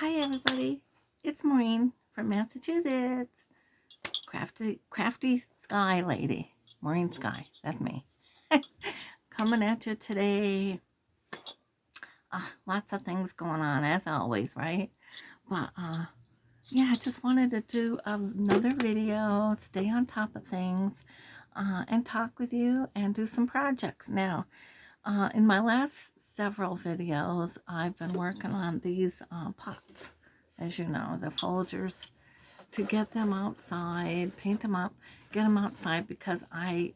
Hi everybody, it's Maureen from Massachusetts. Crafty Sky Lady. Maureen Sky, that's me. Coming at you today. Lots of things going on as always, right? But yeah, I just wanted to do another video, stay on top of things, and talk with you and do some projects. Now, in my last several videos, I've been working on these pots. As you know, the Folgers, to get them outside, paint them up, get them outside, because I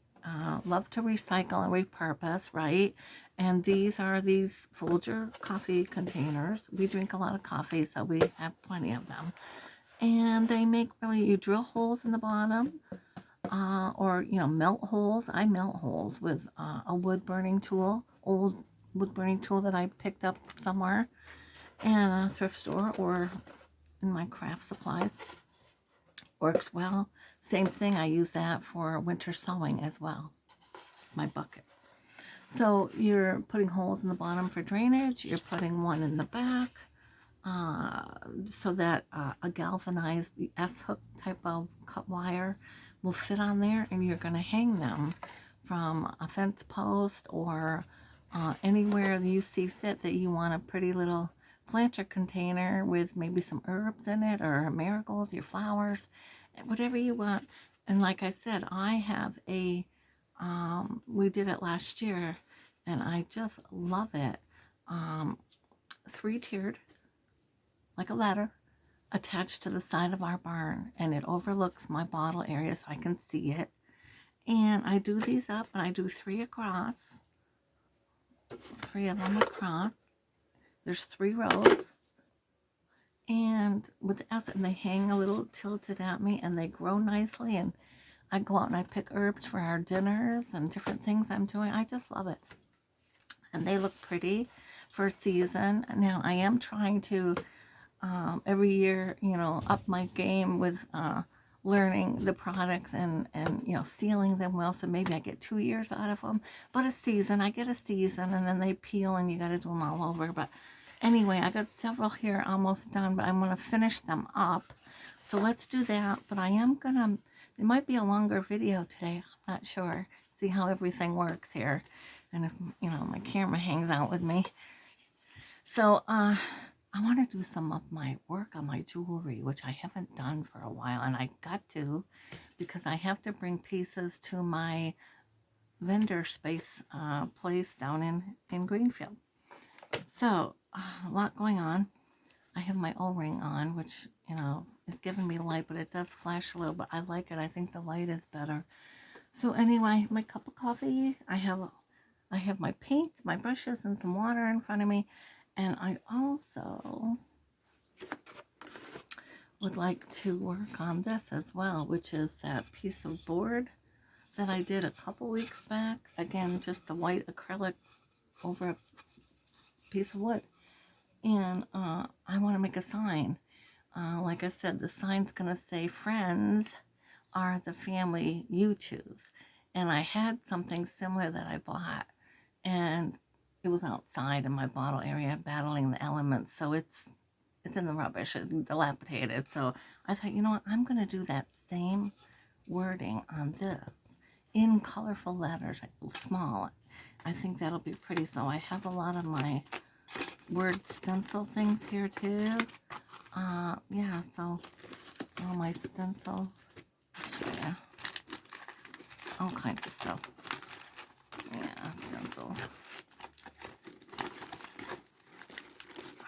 love to recycle and repurpose, right? And these are these Folger coffee containers. We drink a lot of coffee, so we have plenty of them. And they make really, you drill holes in the bottom, or, melt holes. I melt holes with a wood burning tool, old wood burning tool that I picked up somewhere in a thrift store or in my craft supplies. Works well. Same thing, I use that for winter sewing as well, my bucket. So you're putting holes in the bottom for drainage, you're putting one in the back, so that a galvanized S-hook type of cut wire will fit on there, and you're going to hang them from a fence post or anywhere that you see fit that you want a pretty little planter container with maybe some herbs in it, or marigolds, your flowers, whatever you want. And like I said, I have a we did it last year and I just love it. 3-tiered, like a ladder, attached to the side of our barn, and it overlooks my bottle area so I can see it. And I do these up, and I do 3 across, 3 of them across. There's 3 rows, and with acid, and they hang a little tilted at me, and they grow nicely. And I go out and I pick herbs for our dinners and different things I'm doing. I just love it, and they look pretty for a season. Now I am trying to every year, up my game with learning the products and sealing them well, so maybe I get 2 years out of them. But I get a season, and then they peel and you got to do them all over. But anyway, I got several here almost done, but I'm going to finish them up. So let's do that. But I am going to, it might be a longer video today, I'm not sure. See how everything works here. And if, my camera hangs out with me. So, I want to do some of my work on my jewelry, which I haven't done for a while, and I got to, because I have to bring pieces to my vendor space place down in Greenfield. So, a lot going on. I have my O-ring on, which, is giving me light, but it does flash a little, but I like it. I think the light is better. So anyway, my cup of coffee, I have my paint, my brushes, and some water in front of me. And I also would like to work on this as well, which is that piece of board that I did a couple weeks back. Again, just the white acrylic over a piece of wood. And I want to make a sign. Like I said, the sign's going to say, "Friends are the family you choose." And I had something similar that I bought, and it was outside in my bottle area battling the elements, so it's in the rubbish, it's dilapidated. So I thought, you know what, I'm going to do that same wording on this in colorful letters, small. I think that'll be pretty. So I have a lot of my word stencil things here too. Yeah, so all my stencils, yeah, all kinds of stuff. Yeah, stencil,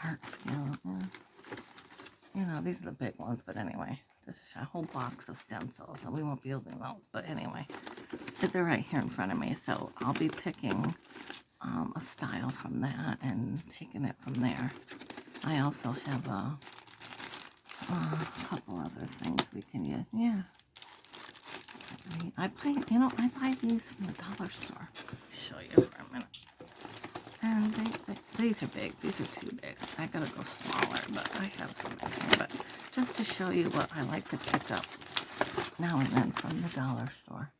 art skill, yeah. These are the big ones, but anyway, this is a whole box of stencils, and we won't be using those, but anyway, they're right here in front of me, so I'll be picking a style from that and taking it from there. I also have a couple other things we can use. Yeah, I buy these from the dollar store. Let me show you for a minute. And these are big. These are too big. I gotta go smaller, but I have them in here. But just to show you what I like to pick up now and then from the dollar store.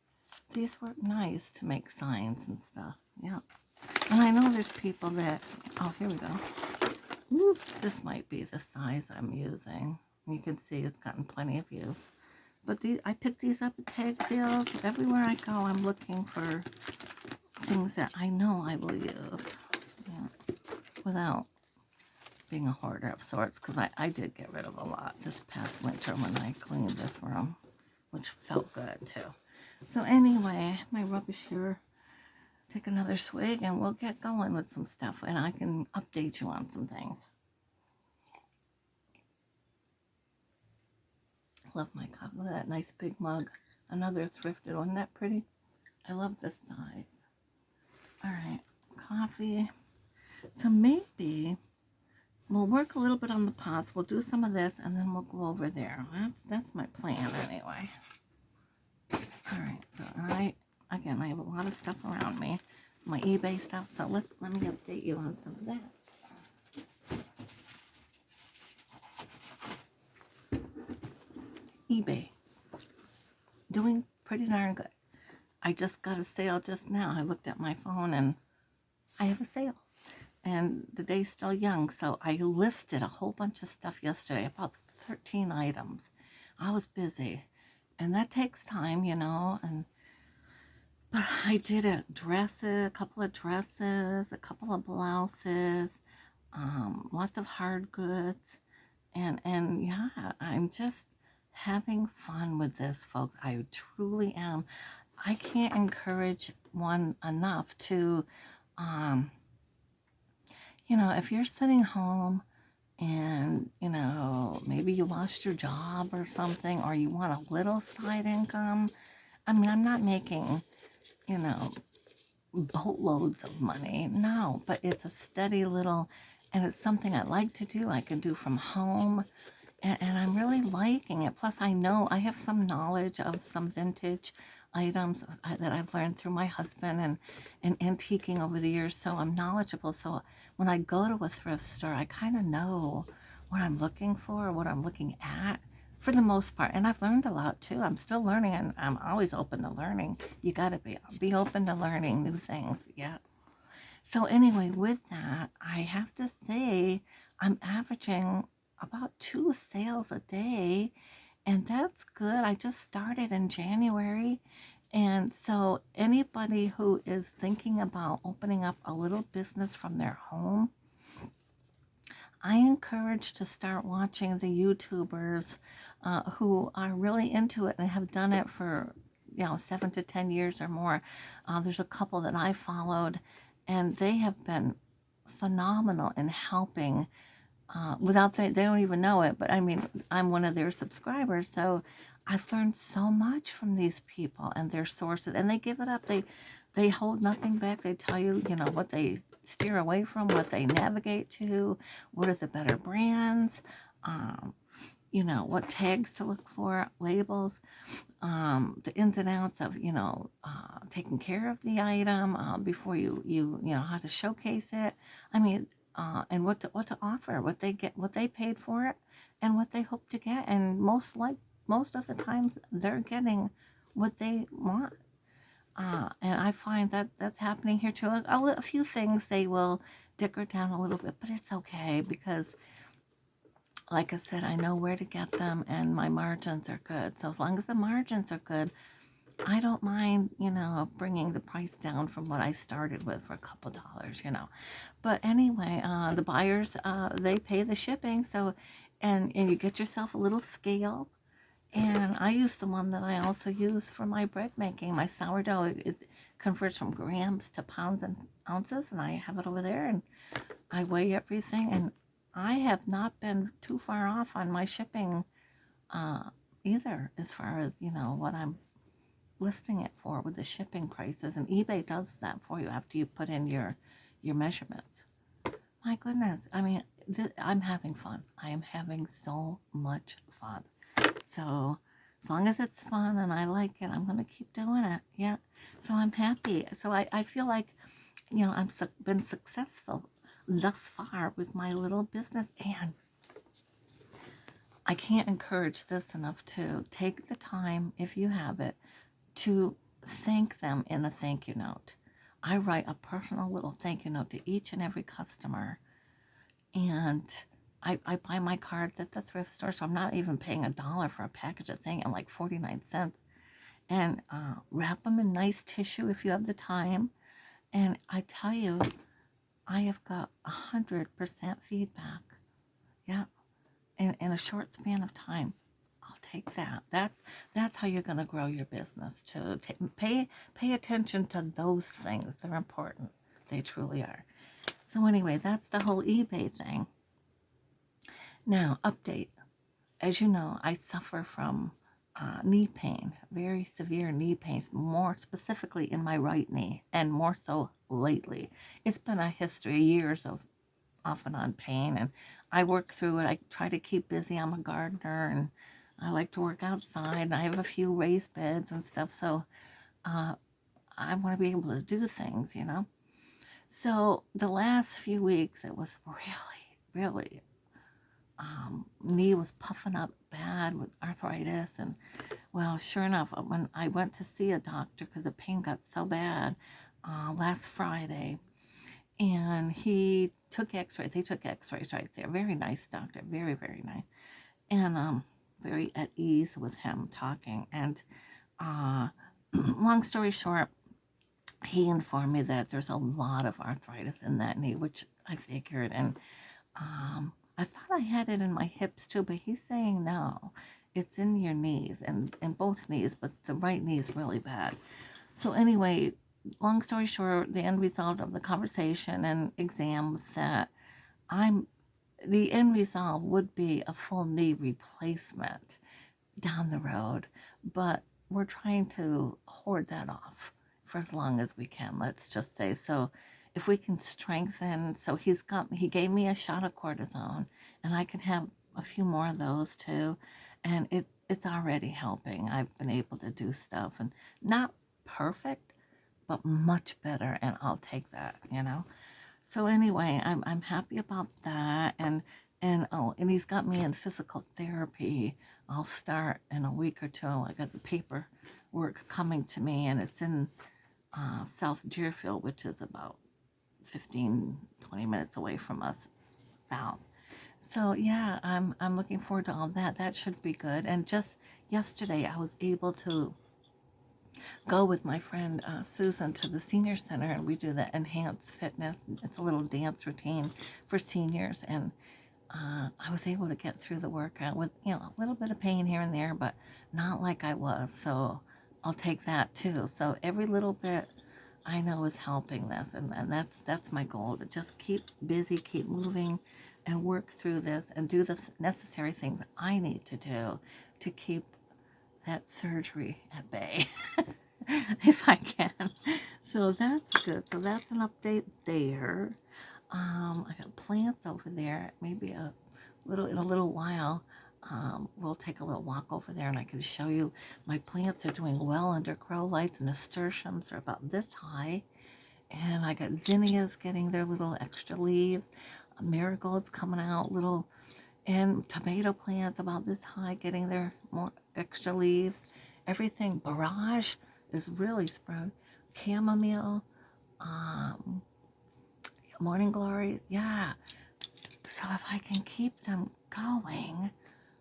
These work nice to make signs and stuff. Yeah. And I know there's people that, oh, here we go. This might be the size I'm using. You can see it's gotten plenty of use. But I picked these up at tag sales. Everywhere I go, I'm looking for things that I know I will use, yeah, without being a hoarder of sorts, because I did get rid of a lot this past winter when I cleaned this room, which felt good too. So anyway, my rubbish here. Take another swig and we'll get going with some stuff, and I can update you on some things. Love my cup. Look at that nice big mug. Another thrifted one. Isn't that pretty? I love this size. All right, coffee. So maybe we'll work a little bit on the pots. We'll do some of this, and then we'll go over there. That's my plan anyway. All right. So I have a lot of stuff around me, my eBay stuff. So let me update you on some of that. eBay, doing pretty darn good. I just got a sale just now. I looked at my phone and I have a sale. And the day's still young, so I listed a whole bunch of stuff yesterday, about 13 items. I was busy, and that takes time, but I did it. Dresses, a couple of dresses, a couple of blouses, lots of hard goods, and yeah, I'm just having fun with this, folks. I truly am. I can't encourage one enough to, if you're sitting home and, maybe you lost your job or something, or you want a little side income. I mean, I'm not making, boatloads of money. No, but it's a steady little, and it's something I like to do. I can do from home, and I'm really liking it. Plus, I know I have some knowledge of some vintage items that I've learned through my husband and antiquing over the years. So I'm knowledgeable. So when I go to a thrift store, I kind of know what I'm looking for, what I'm looking at for the most part. And I've learned a lot too. I'm still learning, and I'm always open to learning. You got to be open to learning new things. Yeah. So anyway, with that, I have to say I'm averaging about 2 sales a day, and that's good. I just started in January. And so anybody who is thinking about opening up a little business from their home, I encourage to start watching the YouTubers who are really into it and have done it for 7 to 10 years or more. There's a couple that I followed, and they have been phenomenal in helping without they don't even know it. But I mean, I'm one of their subscribers, so I've learned so much from these people and their sources, and they give it up. They hold nothing back. They tell you, what they steer away from, what they navigate to, what are the better brands, what tags to look for, labels, the ins and outs of, taking care of the item before you know how to showcase it. I mean, and what to offer, what they paid for it, and what they hope to get. And most of the times they're getting what they want. And I find that that's happening here too. A few things they will dicker down a little bit, but it's okay because, like I said, I know where to get them and my margins are good. So as long as the margins are good, I don't mind, bringing the price down from what I started with for a couple dollars. But anyway, the buyers, they pay the shipping. So, and you get yourself a little scale. And I use the one that I also use for my bread making. My sourdough, it converts from grams to pounds and ounces, and I have it over there, and I weigh everything. And I have not been too far off on my shipping either, as far as, what I'm listing it for with the shipping prices. And eBay does that for you after you put in your measurements. My goodness. I mean, I'm having fun. I am having so much fun. So as long as it's fun and I like it, I'm going to keep doing it. Yeah. So I'm happy. So I feel like, I've been successful thus far with my little business. And I can't encourage this enough to take the time, if you have it, to thank them in a thank you note. I write a personal little thank you note to each and every customer And I buy my cards at the thrift store, so I'm not even paying $1 for a package of thing. I'm like 49 cents. And wrap them in nice tissue if you have the time. And I tell you, I have got 100% feedback. Yeah, in a short span of time. I'll take that. That's how you're going to grow your business. To pay attention to those things. They're important. They truly are. So anyway, that's the whole eBay thing. Now, update. As you know, I suffer from knee pain, very severe knee pain, more specifically in my right knee, and more so lately. It's been a history, years of off and on pain, and I work through it. I try to keep busy. I'm a gardener, and I like to work outside, and I have a few raised beds and stuff, so I want to be able to do things, you know. So the last few weeks, it was really, knee was puffing up bad with arthritis. And well, sure enough, when I went to see a doctor because the pain got so bad last Friday, and he took x-rays. They took x-rays right there. Very nice doctor, very nice, and very at ease with him talking. And long story short, he informed me that there's a lot of arthritis in that knee, which I figured. And I thought I had it in my hips too, but he's saying no, it's in your knees and in both knees, but the right knee is really bad. So anyway, long story short, the end result of the conversation and exams that the end result would be a full knee replacement down the road, but we're trying to hoard that off for as long as we can, let's just say. So if we can strengthen, so he gave me a shot of cortisone, and I can have a few more of those too, and it's already helping. I've been able to do stuff, and not perfect, but much better, and I'll take that, you know. So anyway, I'm happy about that, and he's got me in physical therapy. I'll start in a week or two. I got the paperwork coming to me, and it's in South Deerfield, which is about 15-20 minutes away from us south. So yeah, I'm looking forward to all that. That should be good. And just yesterday, I was able to go with my friend Susan to the senior center, and we do the enhanced fitness. It's a little dance routine for seniors, and I was able to get through the workout with a little bit of pain here and there, but not like I was. So I'll take that too. So every little bit I know is helping this, and that's my goal, to just keep busy, keep moving, and work through this and do the necessary things I need to do to keep that surgery at bay if I can. So that's good. So that's an update there. I got plants over there. Maybe in a little while, we'll take a little walk over there, and I can show you my plants are doing well under grow lights, and nasturtiums are about this high. And I got zinnias getting their little extra leaves, marigolds coming out little, and tomato plants about this high getting their more extra leaves. Everything, barrage is really spread. Chamomile, um, morning glory, yeah. So if I can keep them going,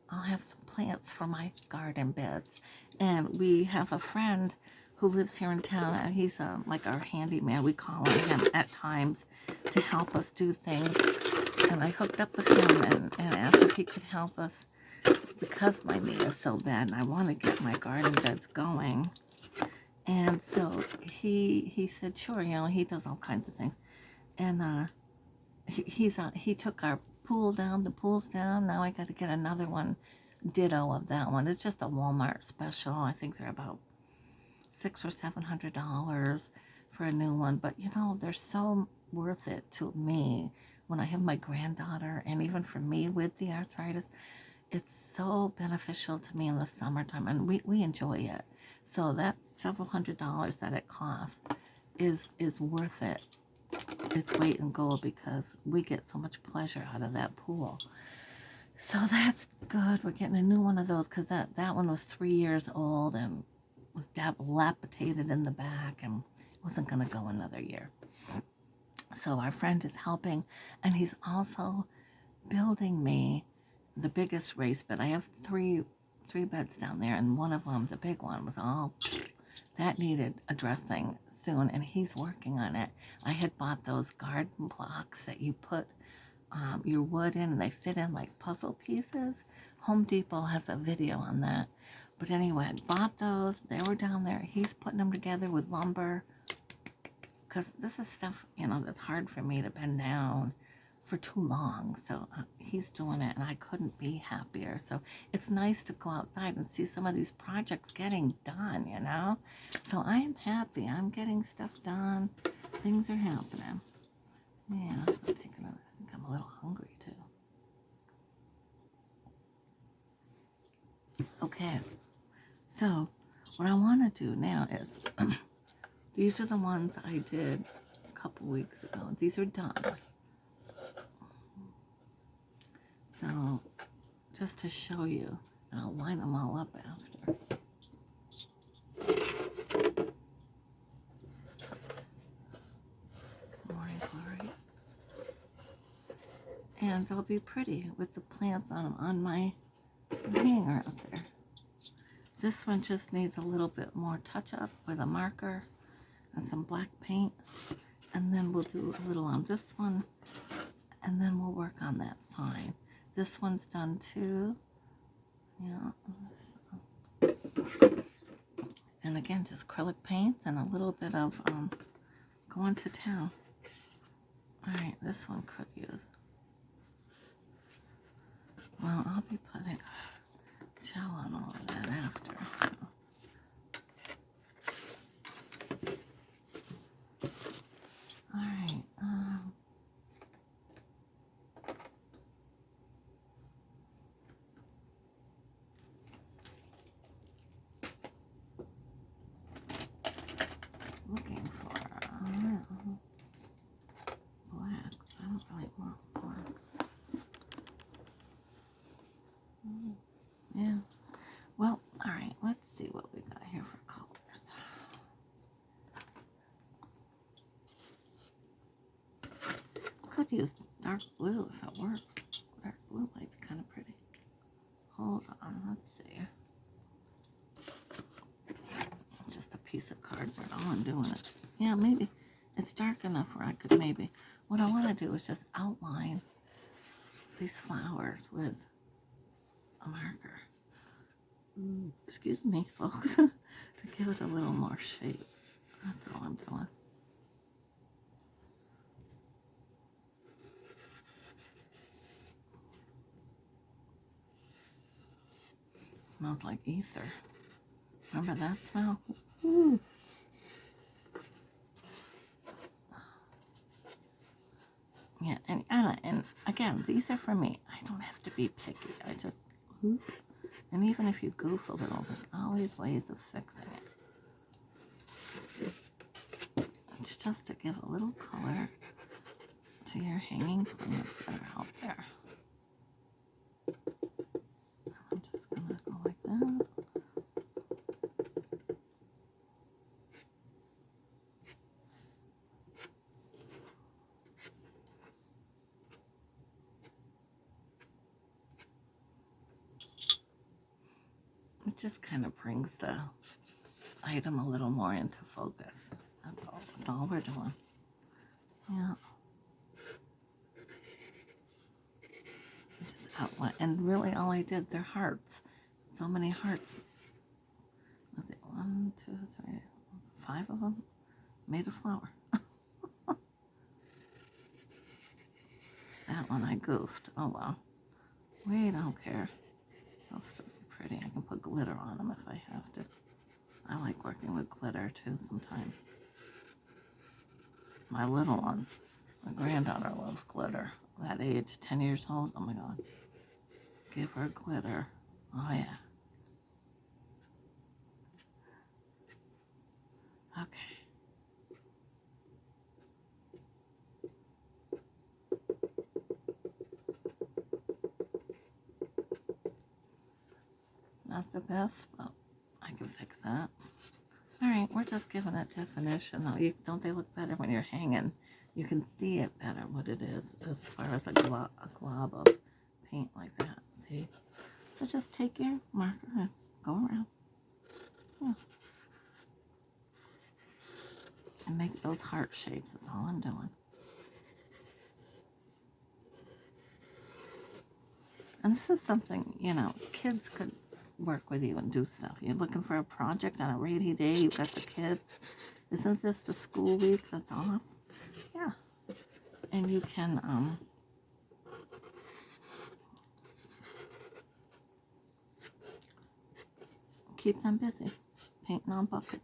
I'll have some plants for my garden beds. And we have a friend who lives here in town, and he's like our handyman. We call on him at times to help us do things. And I hooked up with him and asked if he could help us because my knee is so bad and I want to get my garden beds going. And so he said, sure, he does all kinds of things. And he took our pool down, the pool's down. Now I got to get another one, ditto of that one. It's just a Walmart special. I think they're about $600 or $700 for a new one. But they're so worth it to me when I have my granddaughter, and even for me with the arthritis. It's so beneficial to me in the summertime, and we enjoy it. So that several $100s that it costs is worth it. Its weight in gold, because we get so much pleasure out of that pool. So that's good. We're getting a new one of those, because that one was 3 years old and was dilapidated in the back and wasn't going to go another year. So our friend is helping, and he's also building me the biggest race bed. I have three beds down there, and one of them, the big one, was all that needed addressing soon, and he's working on it. I had bought those garden blocks that you put your wood in, and they fit in like puzzle pieces. Home Depot has a video on that. But anyway, I bought those. They were down there. He's putting them together with lumber. Because this is stuff, that's hard for me to bend down for too long. So he's doing it, and I couldn't be happier. So it's nice to go outside and see some of these projects getting done, So I am happy. I'm getting stuff done. Things are happening. Yeah, I think I'm a little hungry too. Okay, so what I want to do now is, these are the ones I did a couple weeks ago. These are done. So, just to show you, and I'll line them all up after. Morning glory. And they'll be pretty with the plants on them on my hanger up there. This one just needs a little bit more touch up with a marker and some black paint. And then we'll do a little on this one. And then we'll work on that sign. This one's done too. Yeah. And again, just acrylic paint and a little bit of going to town. Alright, this one could use. Well, I'll be putting gel on all of that after. Alright, looking for black. I don't really want black. Yeah. Well, alright, let's see what we got here for colors. Could use dark blue if it works. Dark blue might be kind of pretty. Hold on, let's see. Just a piece of cardboard. All I'm doing it. Yeah, maybe it's dark enough where I could maybe. What I want to do is just outline these flowers with a marker. Excuse me, folks. To give it a little more shape. That's all I'm doing. Smells like ether. Remember that smell? Ooh. Yeah, and again, these are for me. I don't have to be picky. I just, and even if you goof a little, there's always ways of fixing it. It's just to give a little color to your hanging plants that are out there. I'm just gonna go like that. It just kind of brings the item a little more into focus. That's all we're doing. Yeah. Just outline. And really all I did, they're hearts. So many hearts. 1, 2, 3, 5 of them made a flower. That one I goofed. Oh well. We don't care. They'll still be pretty. I can put glitter on them if I have to. I like working with glitter too sometimes. My little one, my granddaughter loves glitter. That age, 10 years old, oh my God. Give her glitter. Oh yeah. Okay. Not the best, but I can fix that. Alright, we're just giving it definition though. Don't they look better when you're hanging you can see it better what it is as far as a glob of paint like that. See? So just take your marker and go around. Yeah. And make those heart shapes. That's all I'm doing. And this is something, you know, kids could work with you and do stuff. You're looking for a project on a rainy day, you've got the kids. Isn't this the school week that's off? Yeah. And you can keep them busy, painting on buckets.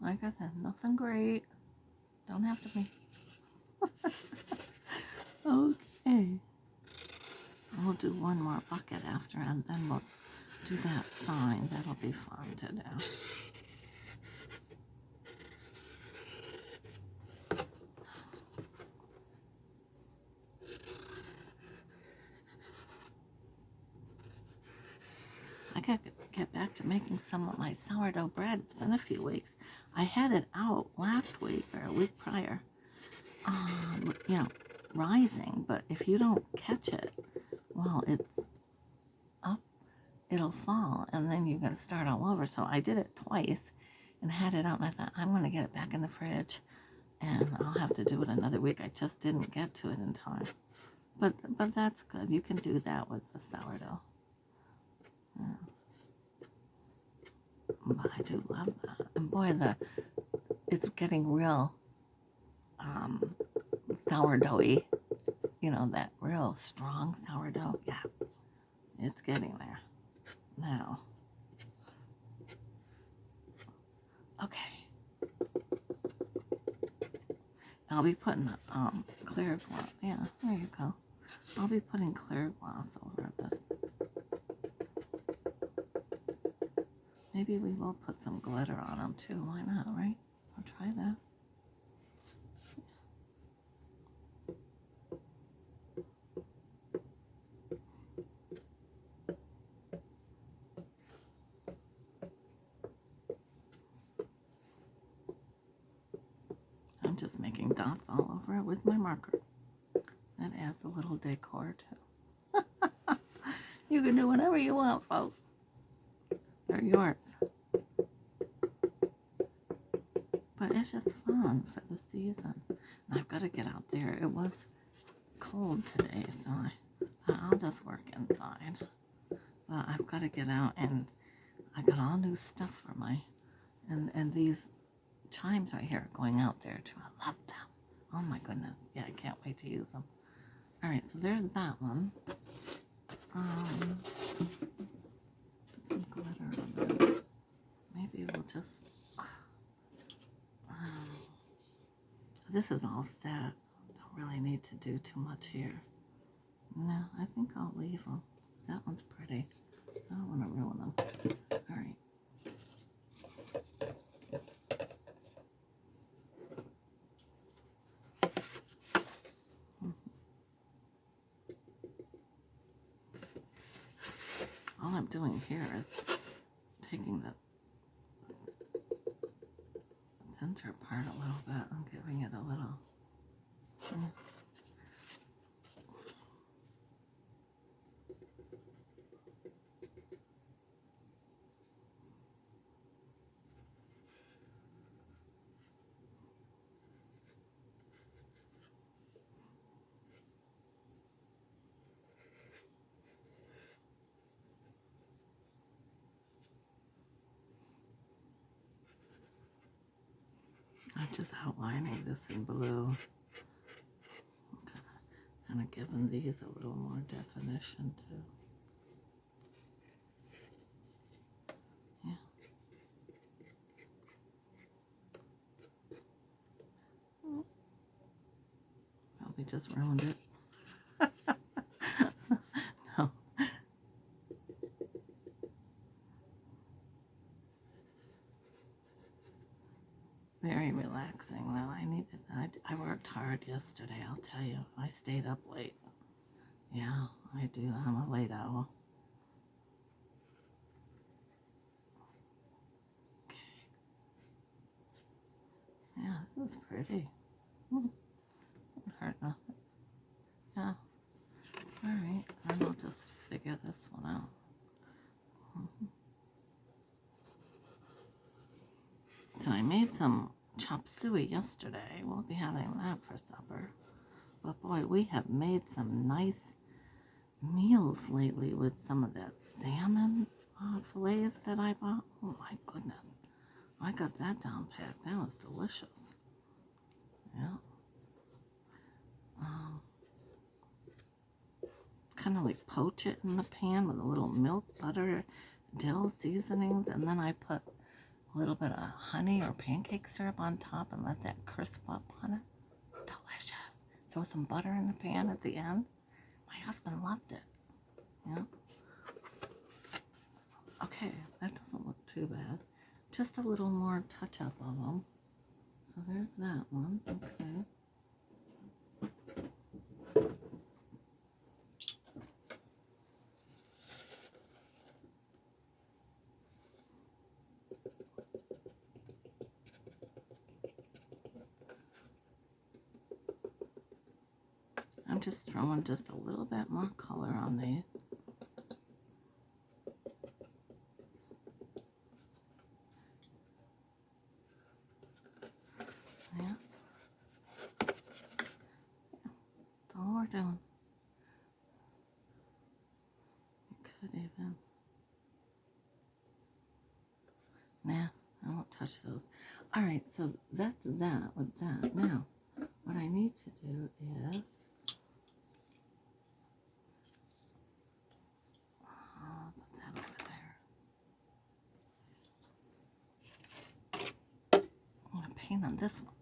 Like I said, nothing great. Don't have to be. Okay. We'll do one more bucket after, and then we'll do that sign. That'll be fun to do. I gotta get back to making some of my sourdough bread. It's been a few weeks. I had it out last week or a week prior. You know, rising, but if you don't catch it, well, it's up, it'll fall, and then you're gonna start all over. So I did it twice and had it out, and I thought I'm gonna get it back in the fridge, and I'll have to do it another week. I just didn't get to it in time, but that's good. You can do that with the sourdough. Yeah. But I do love that, and boy, it's getting real sourdoughy. You know, that real strong sourdough. Yeah, it's getting there now. Okay. I'll be putting clear gloss. Yeah, there you go. I'll be putting clear gloss over this. Maybe we will put some glitter on them too. Why not, right? I'll try that. I'm just making dots all over it with my marker. That adds a little decor too. You can do whatever you want, folks. They're yours. But it's just fun for the season. And I've got to get out there. It was cold today, so I'll just work inside. But I've got to get out, and I got all new stuff for my, and these chimes right here are going out there too. I love them. Oh my goodness. Yeah, I can't wait to use them. All right, so there's that one. Put some glitter on there. Maybe we'll just, this is all set. Don't really need to do too much here. No, I think I'll leave them. That one's pretty. I don't want to ruin them. All right. All I'm doing here is taking the center part a little bit and giving it a little. I'm just outlining this in blue. Kind of giving these a little more definition too. Yeah. Probably just ruined it. No. Very relaxing though. I needed that. I worked hard yesterday, I'll tell you. I stayed up late. Yeah, I do. I'm a late owl. Okay. Yeah, it was pretty. Didn't hurt nothing. Yeah. Alright, then I'll just figure this one out. So I made some chop suey yesterday. We'll be having that for supper. But boy, we have made some nice meals lately with some of that salmon fillets that I bought. Oh my goodness. I got that down packed. That was delicious. Yeah. Kind of like poach it in the pan with a little milk, butter, dill seasonings, and then I put a little bit of honey or pancake syrup on top and let that crisp up on it. Delicious. Throw some butter in the pan at the end. My husband loved it. Yeah. Okay, that doesn't look too bad. Just a little more touch up of them. So there's that one. Okay. I'm just throwing just a little bit more color on these. Yeah. That's all we're doing. I could even. Nah, I won't touch those. Alright, so that's that with that. Now, what I need to do is put that over there. I'm going to paint on this one.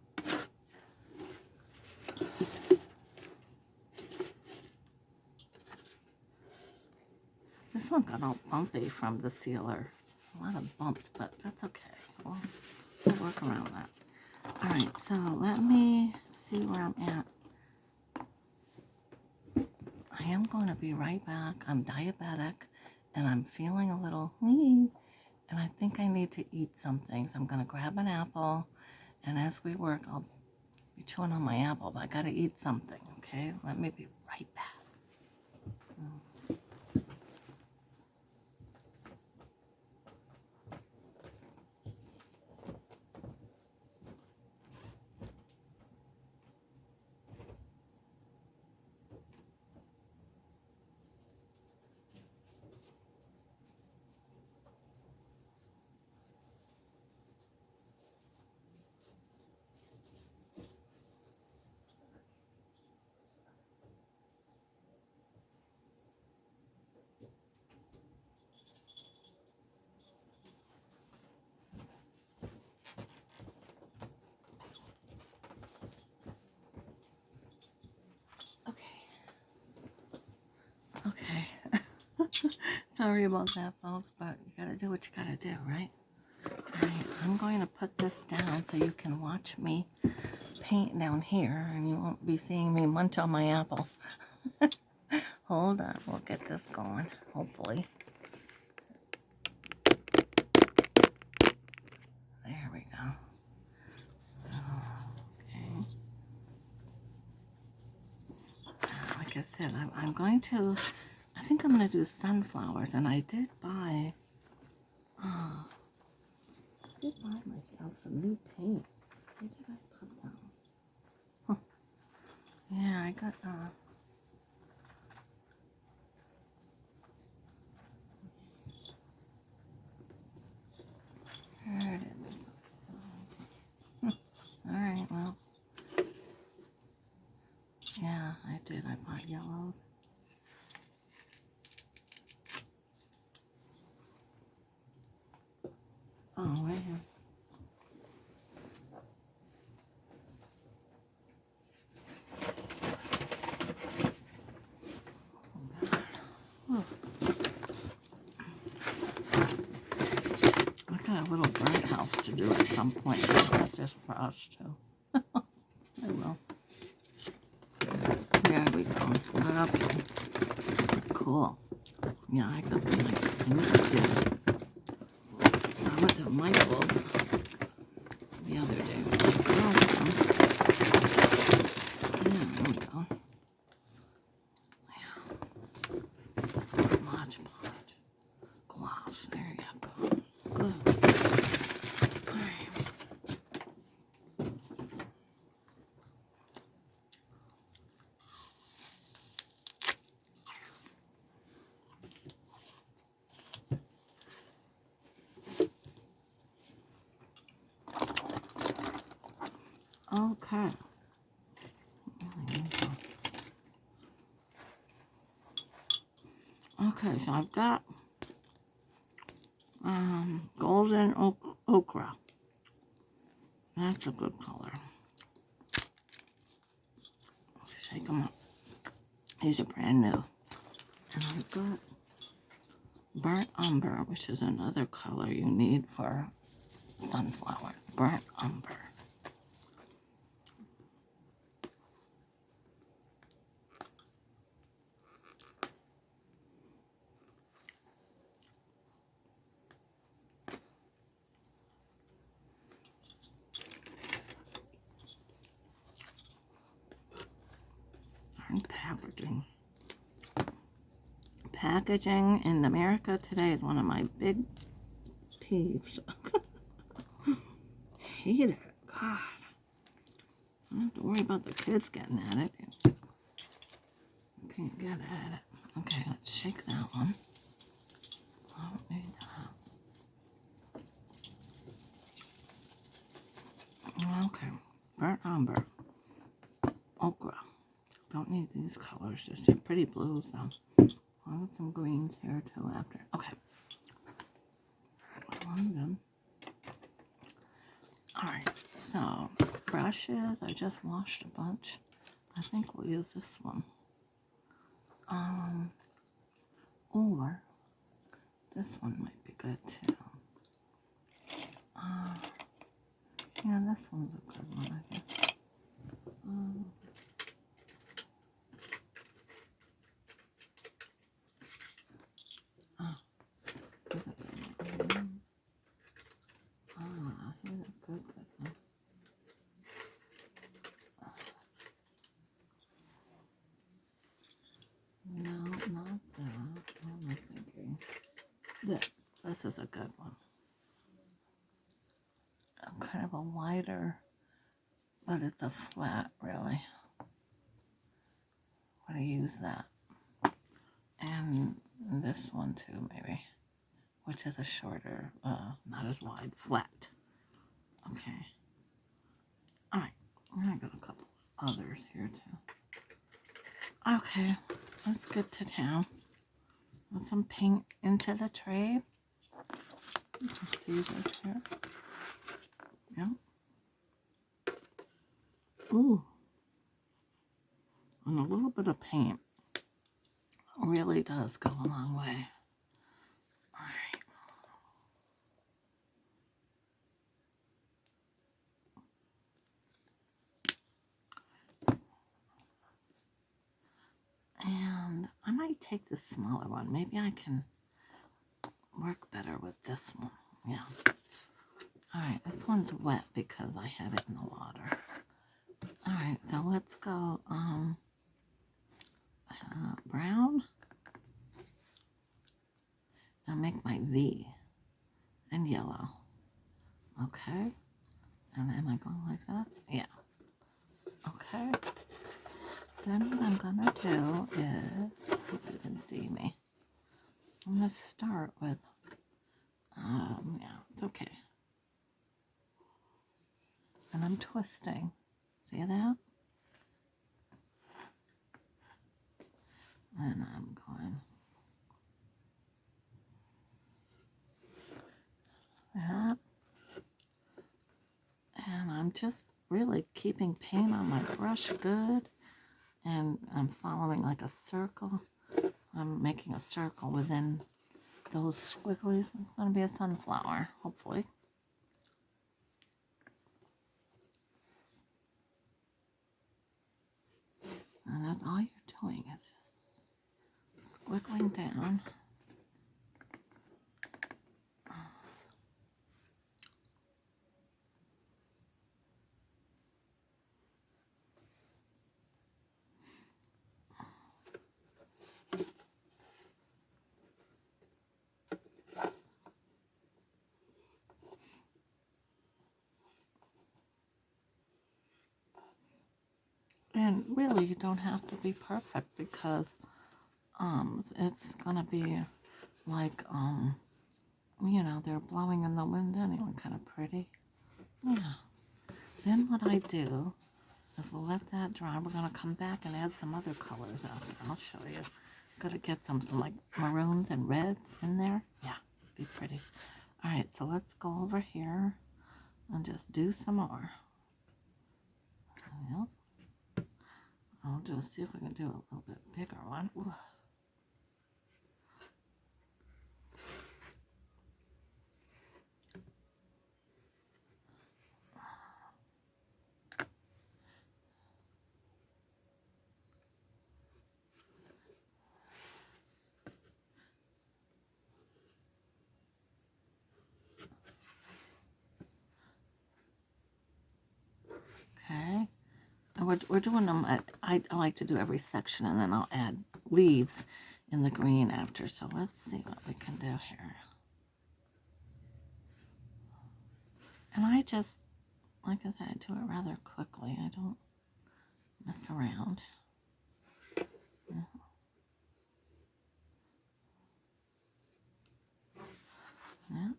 This one got all bumpy from the sealer. A lot of bumped, but that's okay. We'll work around that. Alright, so let me see where I'm at. I am going to be right back. I'm diabetic, and I'm feeling a little wee, and I think I need to eat something. So I'm going to grab an apple, and as we work, I'll be chewing on my apple, but I got to eat something, okay? Let me be right back. Okay. Sorry about that, folks, but you gotta do what you gotta do, right? Alright, I'm going to put this down so you can watch me paint down here, and you won't be seeing me munch on my apple. Hold on, we'll get this going, hopefully. There we go. Okay. Like I said, I'm going to, I think I'm going to do sunflowers, and I did buy myself some new paint. Where did I put them? Huh. Yeah, I got, where did it? Alright, well, yeah, I did. I bought yellow. Oh, right here. Oh. I got a little birdhouse to do at some point. That's just for us too. I will. There we go. Okay. Cool. Yeah, I got the mic. I went to Michael the other day with my girlfriend. Yeah, there we go. Yeah. Much. Gloss. There you go. Good. Alright. Okay. Okay, so I've got golden okra. That's a good color. Shake them up. These are brand new. And I've got burnt umber, which is another color you need for sunflower. Burnt umber. And packaging. Packaging in America today is one of my big peeves. Hate it. God. I don't have to worry about the kids getting at it. Can't get at it. Okay, let's shake that one. I don't need that. Okay. Burnt umber. Okra. Don't need these colors. Just pretty blues though. I'll have some greens here too after. Okay. One of them. Alright, so brushes. I just washed a bunch. I think we'll use this one. Or this one might be good too. Yeah, this one's a good one, I guess. Here's a good one. Here's a good one. No, not that. What am I thinking? This is a good one. Kind of a wider, but it's a flat, really. I'm going to use that. And this one too, maybe. Which is a shorter, not as wide, flat. Okay. Alright. I got a couple others here too. Okay. Let's get to town. Put some paint into the tray. Let's see this here. Yep. Ooh. And a little bit of paint really does go a long way. Alright. And I might take the smaller one. Maybe I can work better with this one. Yeah. Alright, this one's wet because I had it in the water. Alright, so let's go brown. I'll make my V and yellow. Okay. And am I going like that? Yeah. Okay. Then what I'm gonna do is, if you can see me, I'm gonna start with, yeah, it's okay. And I'm twisting. See that? And I'm going that. And I'm just really keeping paint on my brush good. And I'm following like a circle. I'm making a circle within those squigglies. It's going to be a sunflower, hopefully. And that's all you're doing is just squiggling down. And really, you don't have to be perfect because it's gonna be like they're blowing in the wind anyway, kind of pretty. Yeah. Then what I do is we'll let that dry. We're gonna come back and add some other colors after. I'll show you. Gotta get some like maroons and reds in there. Yeah, be pretty. All right, so let's go over here and just do some more. Yep. I'll just see if we can do a little bit bigger one. Ooh. Okay. And we're doing them I like to do every section and then I'll add leaves in the green after. So let's see what we can do here. And I just, like I said, I do it rather quickly. I don't mess around. Yeah.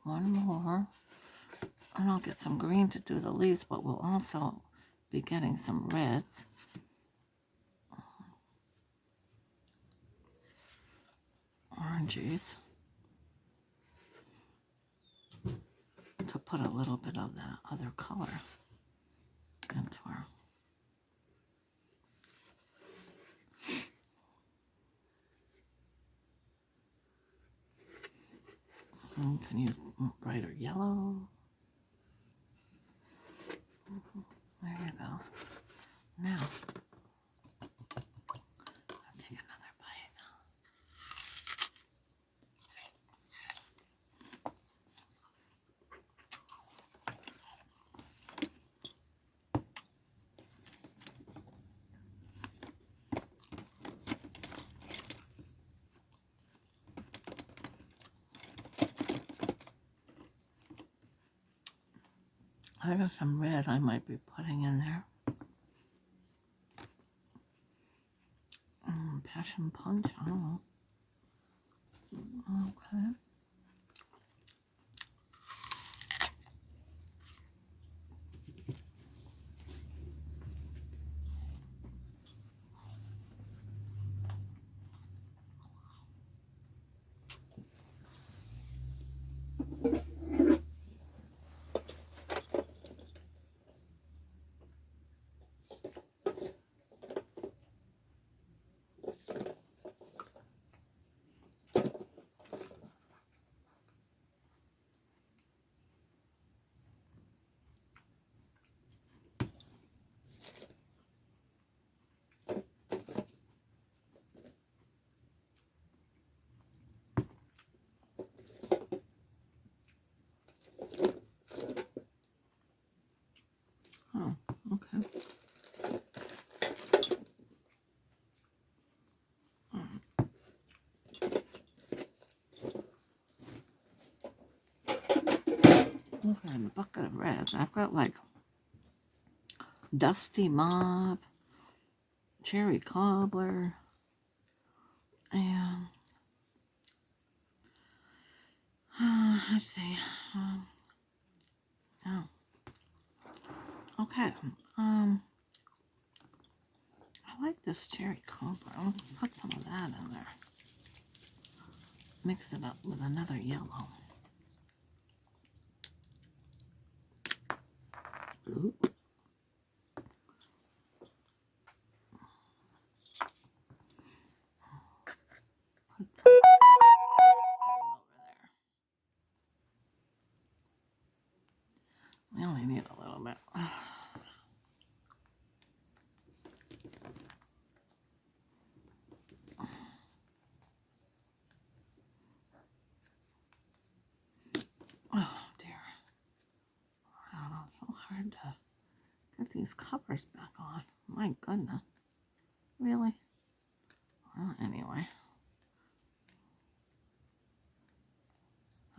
One more. And I'll get some green to do the leaves, but we'll also be getting some reds. Oranges. To put a little bit of that other color into our. Can use brighter yellow. There you go. Now, I'll take another bite. I have some red I might be putting in there. Passion punch, I don't know. Okay. Oh, okay. Okay, a bucket of reds. I've got like dusty mauve, cherry cobbler, and let's see. Oh, okay. I like this cherry cobbler. I'll put some of that in there. Mix it up with another yellow. Ooh. these covers back on. My goodness. Really? Well, anyway.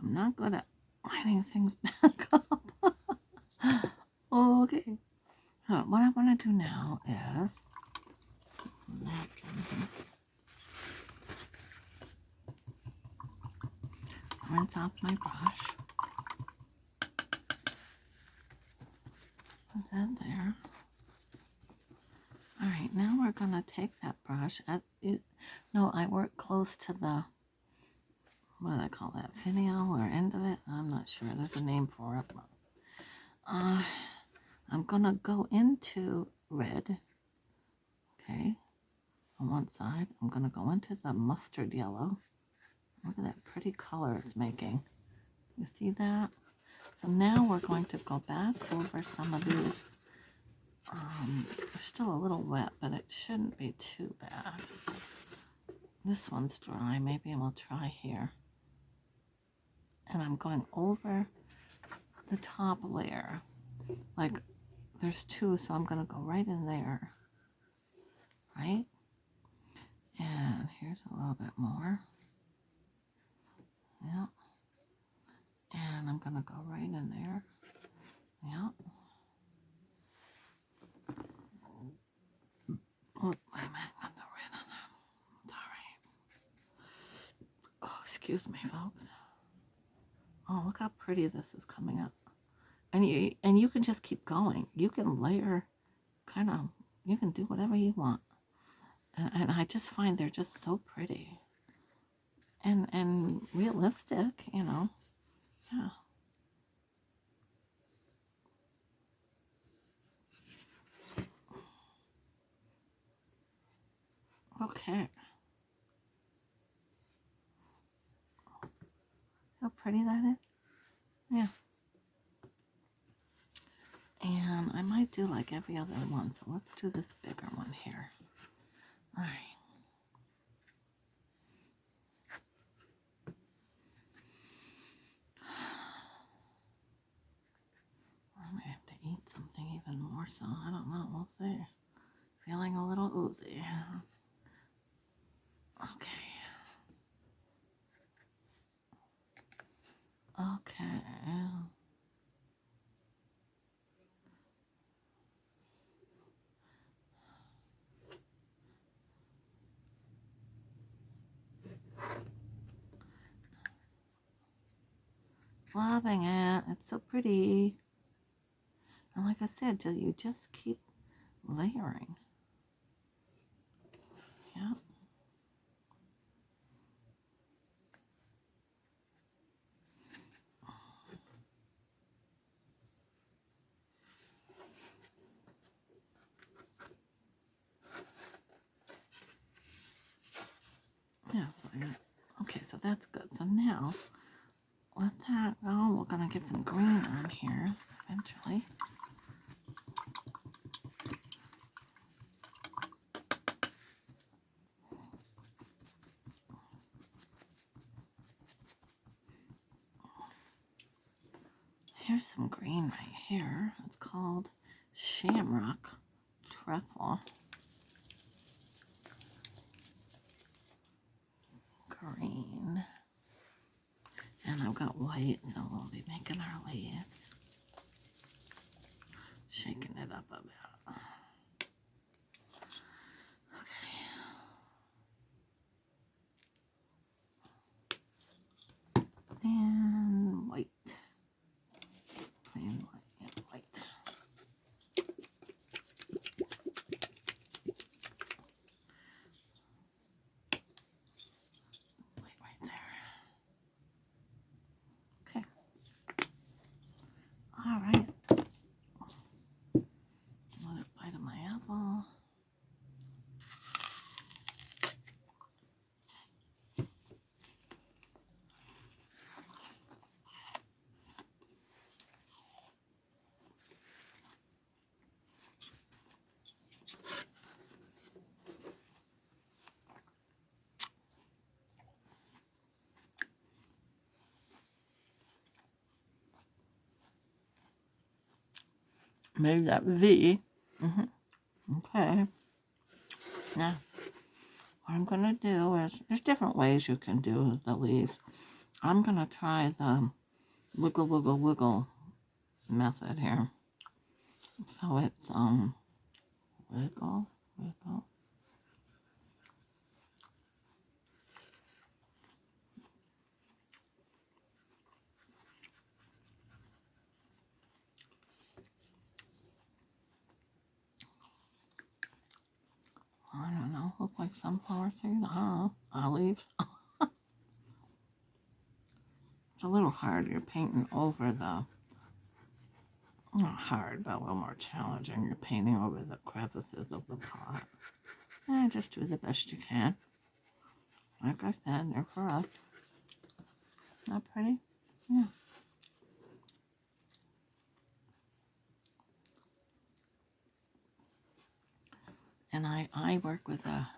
I'm not good at lining things back up. Okay. So what I want to do now is some napkins. Rinse off my brush. Put that there. Alright, now we're going to take that brush. No, I work close to the, what do I call that, finial or end of it? I'm not sure. There's a name for it. But, I'm going to go into red. Okay. On one side. I'm going to go into the mustard yellow. Look at that pretty color it's making. You see that? So now we're going to go back over some of these. They're still a little wet, but it shouldn't be too bad. This one's dry. Maybe we'll try here. And I'm going over the top layer. Like, there's two, so I'm going to go right in there. Right? And here's a little bit more. Yeah. And I'm going to go right in there. Yeah. Oh, wait a minute. Got the red on there. Sorry. Oh, excuse me, folks. Oh, look how pretty this is coming up. And you can just keep going. You can layer kind of, you can do whatever you want. And I just find they're just so pretty. And realistic, you know. Yeah. Okay. How pretty that is? Yeah. And I might do like every other one. So let's do this bigger one here. All right. I might have to eat something even more so. I don't know. We'll see. Feeling a little oozy. Okay. Okay. Loving it. It's so pretty. And like I said, you just keep layering. Yeah. Yeah. Okay, so that's good. So now, let that go. We're going to get some green on here eventually. Here's some green right here. It's called Shamrock Truffle. Green. And I've got white, so we'll be making our leaves. Shaking it up a bit. Okay. And white. Plain white and white. White right there. Okay. All right. Another bite of my apple. Made that V Okay. Now, what I'm going to do is, there's different ways you can do the leaves. I'm going to try the wiggle, wiggle, wiggle method here. So it's, wiggle, wiggle. I don't know, look like sunflower seeds. I don't know, olives. It's a little hard. You're painting over the, not hard, but a little more challenging. You're painting over the crevices of the pot. And just do the best you can. Like I said, they're for us. Not pretty? Yeah. And I work with a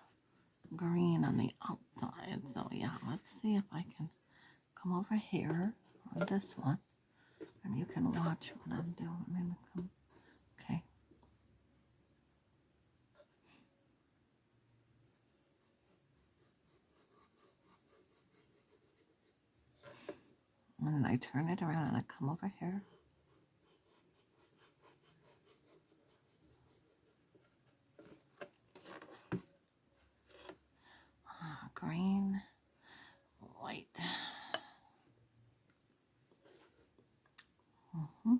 green on the outside. So yeah, let's see if I can come over here on this one. And you can watch what I'm doing. I'm gonna come. Okay. And then I turn it around and I come over here. Green, white. Mm-hmm.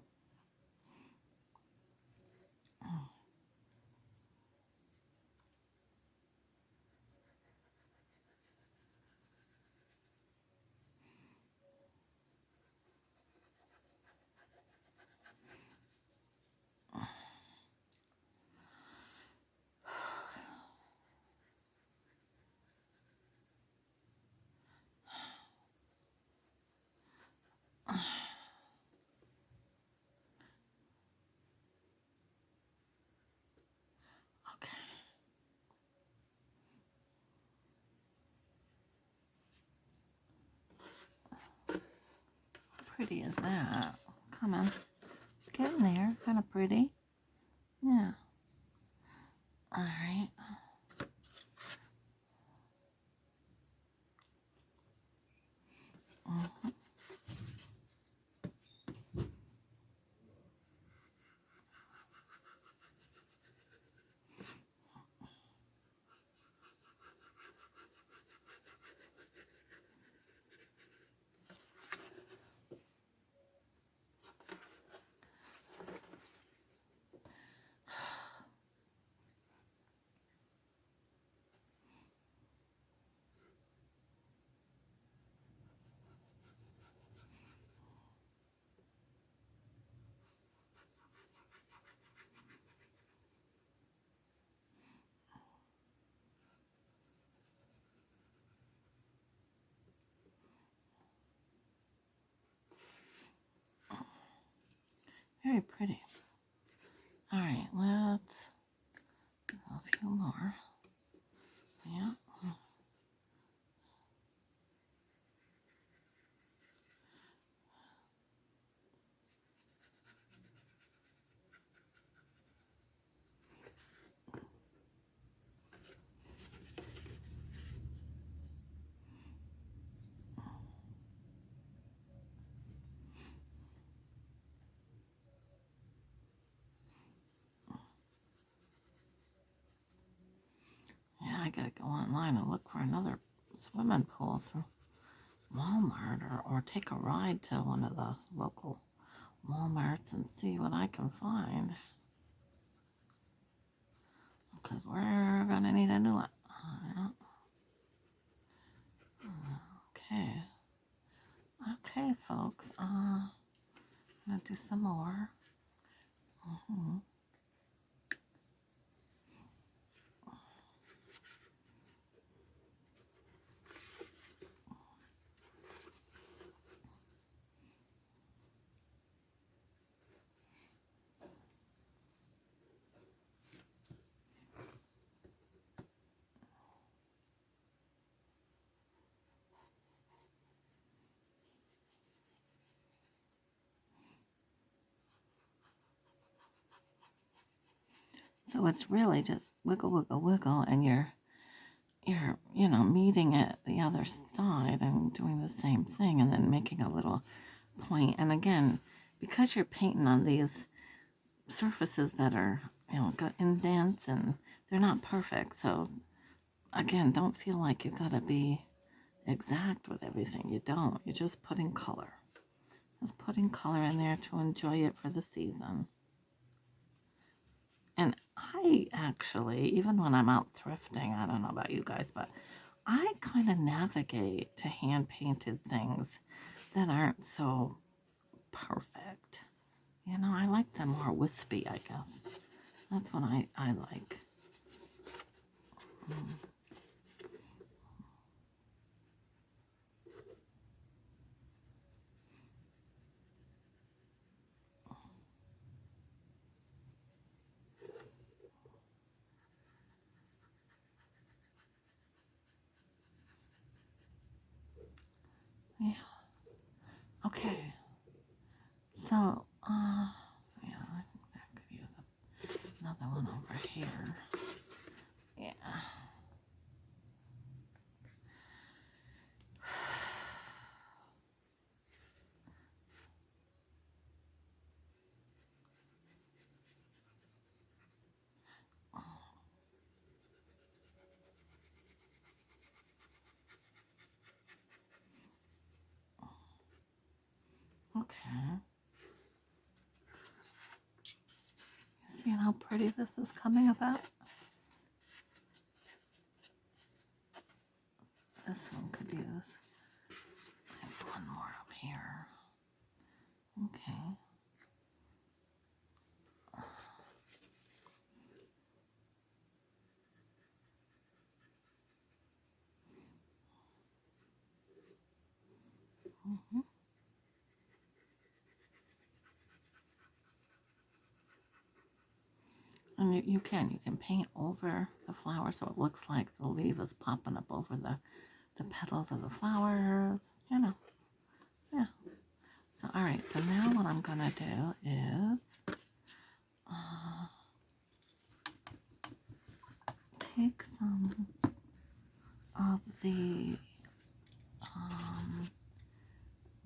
Okay. How pretty is that? Come on. Get in there. Kind of pretty. Yeah. All right. Very pretty. All right. Let's do a few more. Yeah. Yeah, I gotta go online and look for another swimming pool through Walmart or take a ride to one of the local Walmarts and see what I can find. Because we're gonna need a new one. Okay. Okay, folks. I'm gonna do some more. Mm-hmm. So it's really just wiggle, wiggle, wiggle, and you're meeting at the other side and doing the same thing, and then making a little point. And again, because you're painting on these surfaces that are, got indents and they're not perfect. So again, don't feel like you gotta be exact with everything. You don't. You're just putting color. Just putting color in there to enjoy it for the season. And I actually, even when I'm out thrifting, I don't know about you guys, but I kind of navigate to hand painted things that aren't so perfect. I like them more wispy, I guess. That's what I like. Yeah. Okay. So, yeah, I think that could use another one over here. Yeah. Okay. See how pretty this is coming about? This one could use. I have one more up here. Okay. Mm-hmm. And you can paint over the flower so it looks like the leaf is popping up over the petals of the flowers, Yeah. So, all right. So now what I'm going to do is take some of the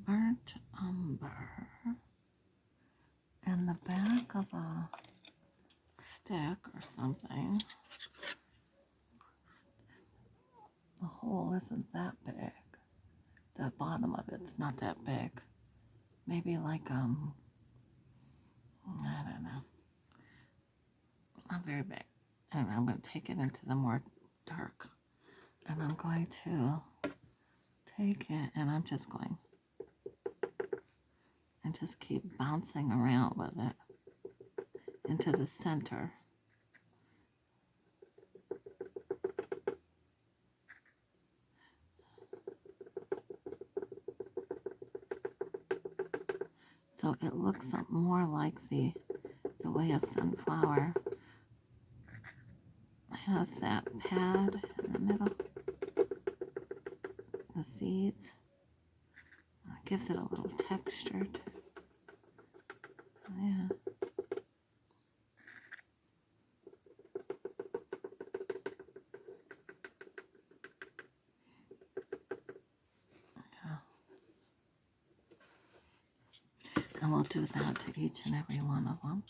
burnt umber and the back of a stick or something. The hole isn't that big. The bottom of it's not that big. Maybe like I don't know. Not very big. And I'm going to take it into the more dark. And I'm going to take it and I'm just going and just keep bouncing around with it into the center. So it looks more like the way a sunflower has that pad in the middle, the seeds. It gives it a little texture. Yeah. And we'll do that to each and every one of them.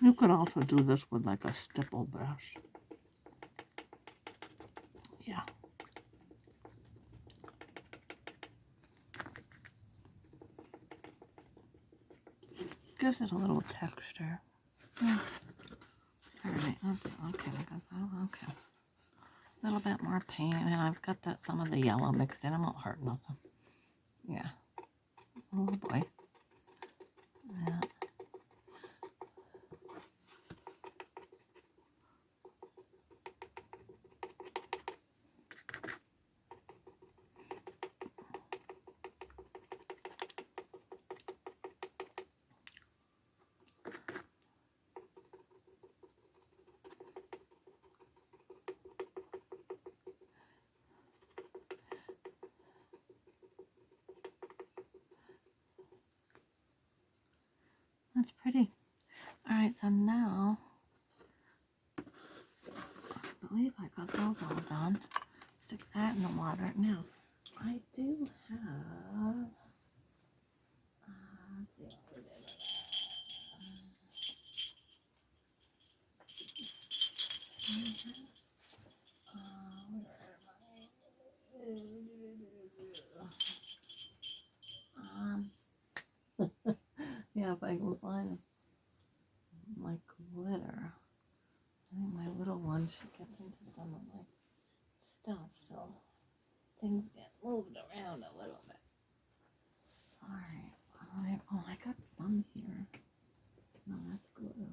You could also do this with like a stipple brush. Yeah. Gives it a little texture. Yeah. All right. Okay. Okay. A little bit more paint, and I've got that some of the yellow mixed in. It won't hurt nothing. Yeah. Oh boy. Yeah. That's pretty. All right. So now, I believe I got those all done. Stick that in the water. Now, I do have. Um, yeah, if I can find my glitter. I think my little one, she gets into some of my stuff, so things get moved around a little bit. Alright, oh, I got some here. No, that's glitter.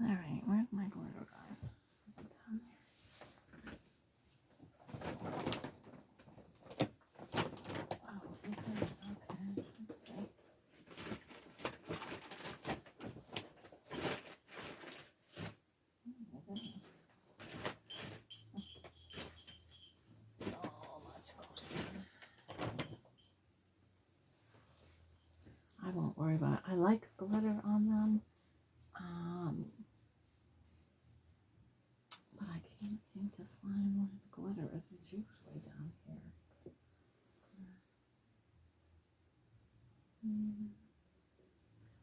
Alright, where's my glitter guy? Oh, okay. So much glitter. I won't worry about it. I like glitter on them. But I can't seem to find where the glitter is. It's usually down here.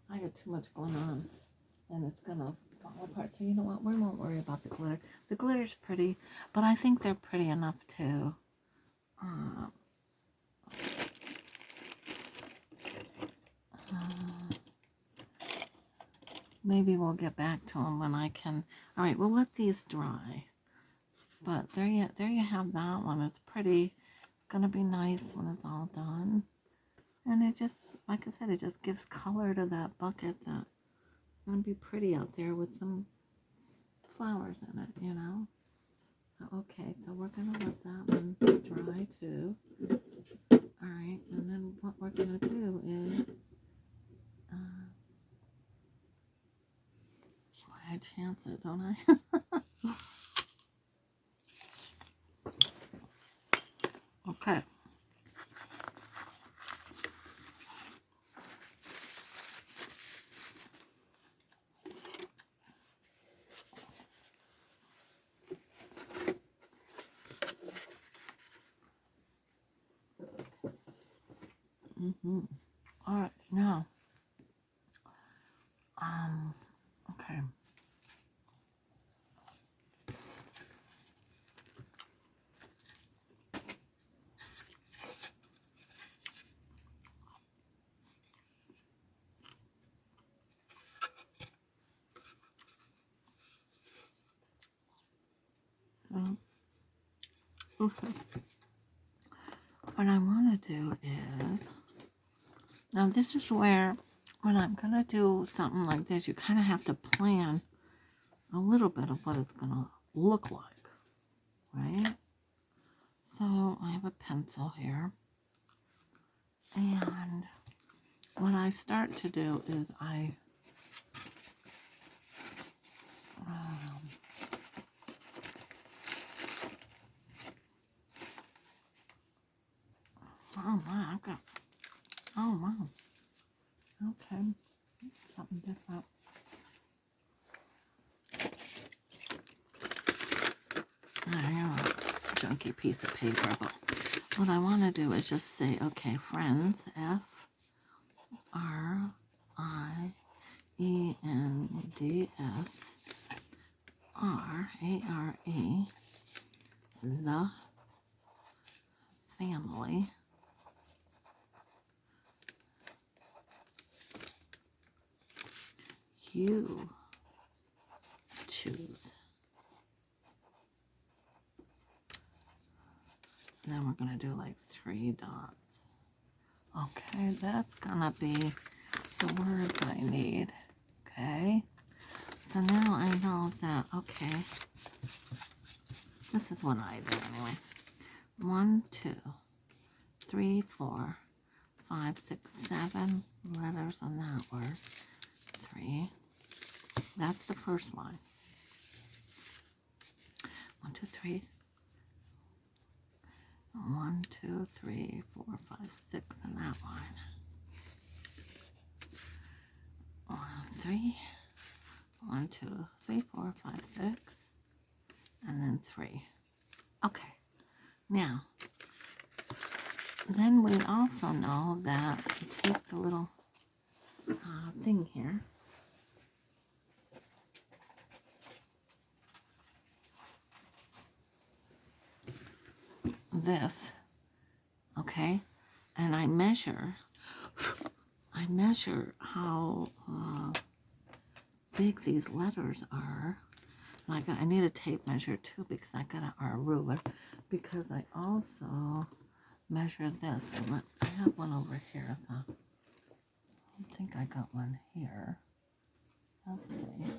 I got too much going on, and it's gonna fall apart. So you know what? We won't worry about the glitter. The glitter's pretty, but I think they're pretty enough too. Maybe we'll get back to them when I can. All right, we'll let these dry. But there you have that one. It's pretty. It's gonna be nice when it's all done. And it just, like I said, it just gives color to that bucket. That's gonna be pretty out there with some flowers in it, you know. So okay, so we're gonna let that one dry too. All right, and then what we're gonna do is. I chance it, don't I? Okay. All right, now, okay. Okay. What I want to do is, now this is where, when I'm going to do something like this, you kind of have to plan a little bit of what it's going to look like, right? So I have a pencil here, and what I start to do is oh my, I've got, oh wow, okay, something different. There you are. chunky piece of paper, but what I want to do is just say, okay, friends, FRIENDSRARE, the family. You choose. And then we're going to do like 3 dots. Okay, that's going to be the words I need. Okay. So now I know that, okay, this is what I do anyway. 1, 2, 3, 4, 5, 6, 7 letters on that word. 3. That's the first line. 1, 2, 3. 1, 2, 3, 4, 5, 6 in that line. 1, 3. 1, 2, 3, 4, 5, 6. And then 3. Okay. Now, then we also know that you take the little thing here. This, okay, and I measure how big these letters are. Like I need a tape measure too because I got a ruler, because I also measure this. And I have one over here. So I think I got one here. Let's see.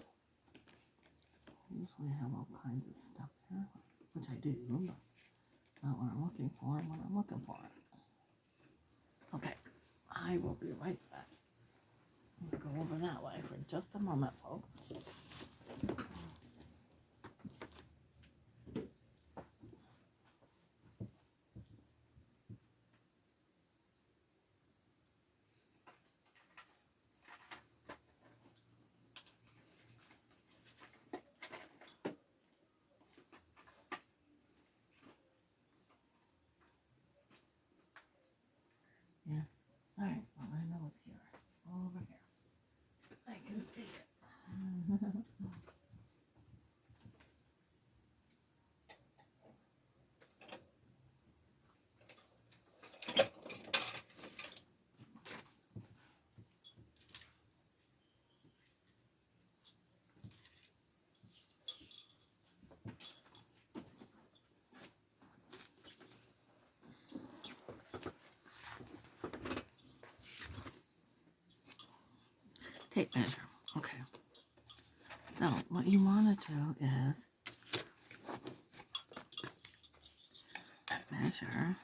Usually I have all kinds of stuff here, which I do, but not what I'm looking for when I'm looking for it. Okay, I will be right back. I'll go over that way for just a moment, folks. Yeah. All right. Well, I know it's here. Over here. I can see it. Tape measure. Okay. So what you want to do is measure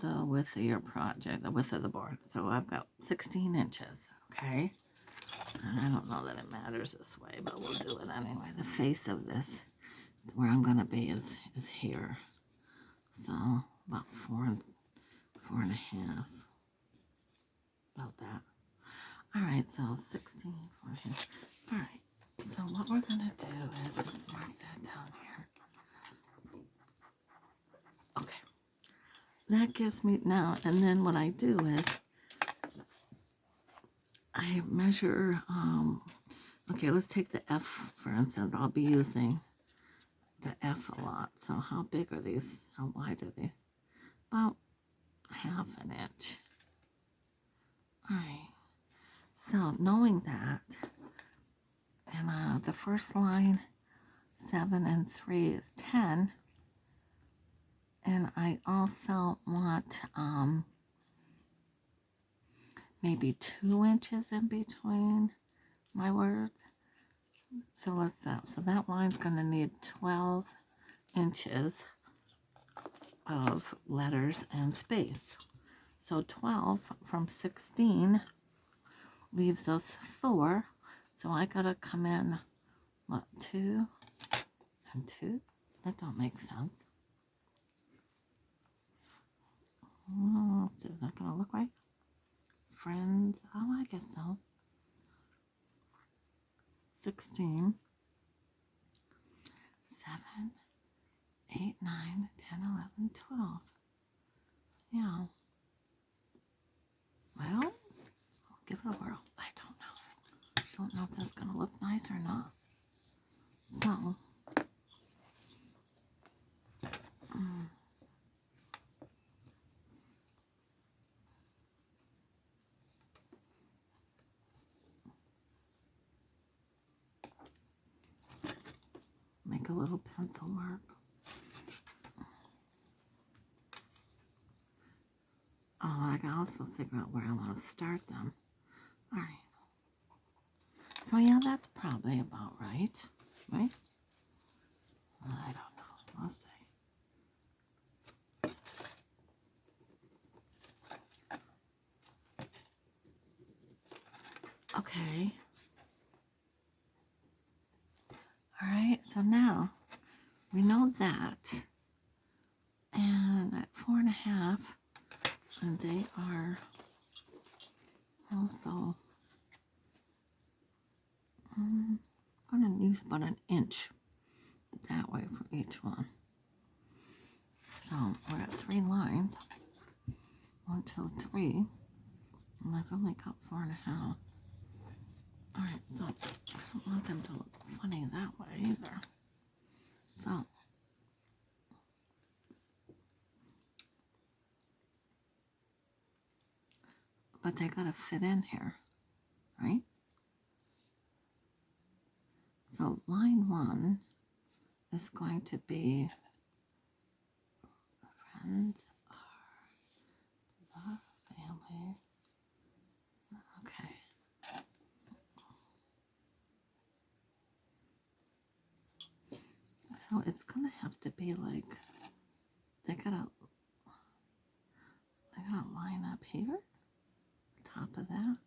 the width of your project, the width of the board. So I've got 16 inches, okay? And I don't know that it matters this way, but we'll do it anyway. The face of this, where I'm going to be, is here. So about 4.5. About that. All right, so 16, 14. All right, so what we're going to do is just mark that down here. Okay, that gives me now, and then what I do is I measure, okay, let's take the F, for instance. I'll be using the F a lot. So how big are these? How wide are they? About 1/2 inch. All right. So knowing that, and the first line, 7 and 3 is 10, and I also want maybe 2 inches in between my words. So let's so that line's going to need 12 inches of letters and space. So 12 from 16 leaves us 4. So I gotta come in, what, 2 and 2? That don't make sense. Oh, is that gonna look right? Friends, oh, I guess so. 16. 8, 9, 10, 11, 12. Yeah. Well, I'll give it a whirl. I don't know. Don't know if that's going to look nice or not. So, make a little pencil mark. Oh, I can also figure out where I want to start them. All right. So yeah, that's probably about right, right? I don't know. I'll see. Okay. All right. So now we know that, and at 4.5, and they are also. I'm going to use about an inch that way for each one. So we're at 3 lines. 1, 2, 3. And I've only got 4.5. Alright, so I don't want them to look funny that way either. So but they gotta fit in here, right? So line 1 is going to be friends are the family. Okay. So it's gonna have to be like they gotta line up here, top of that.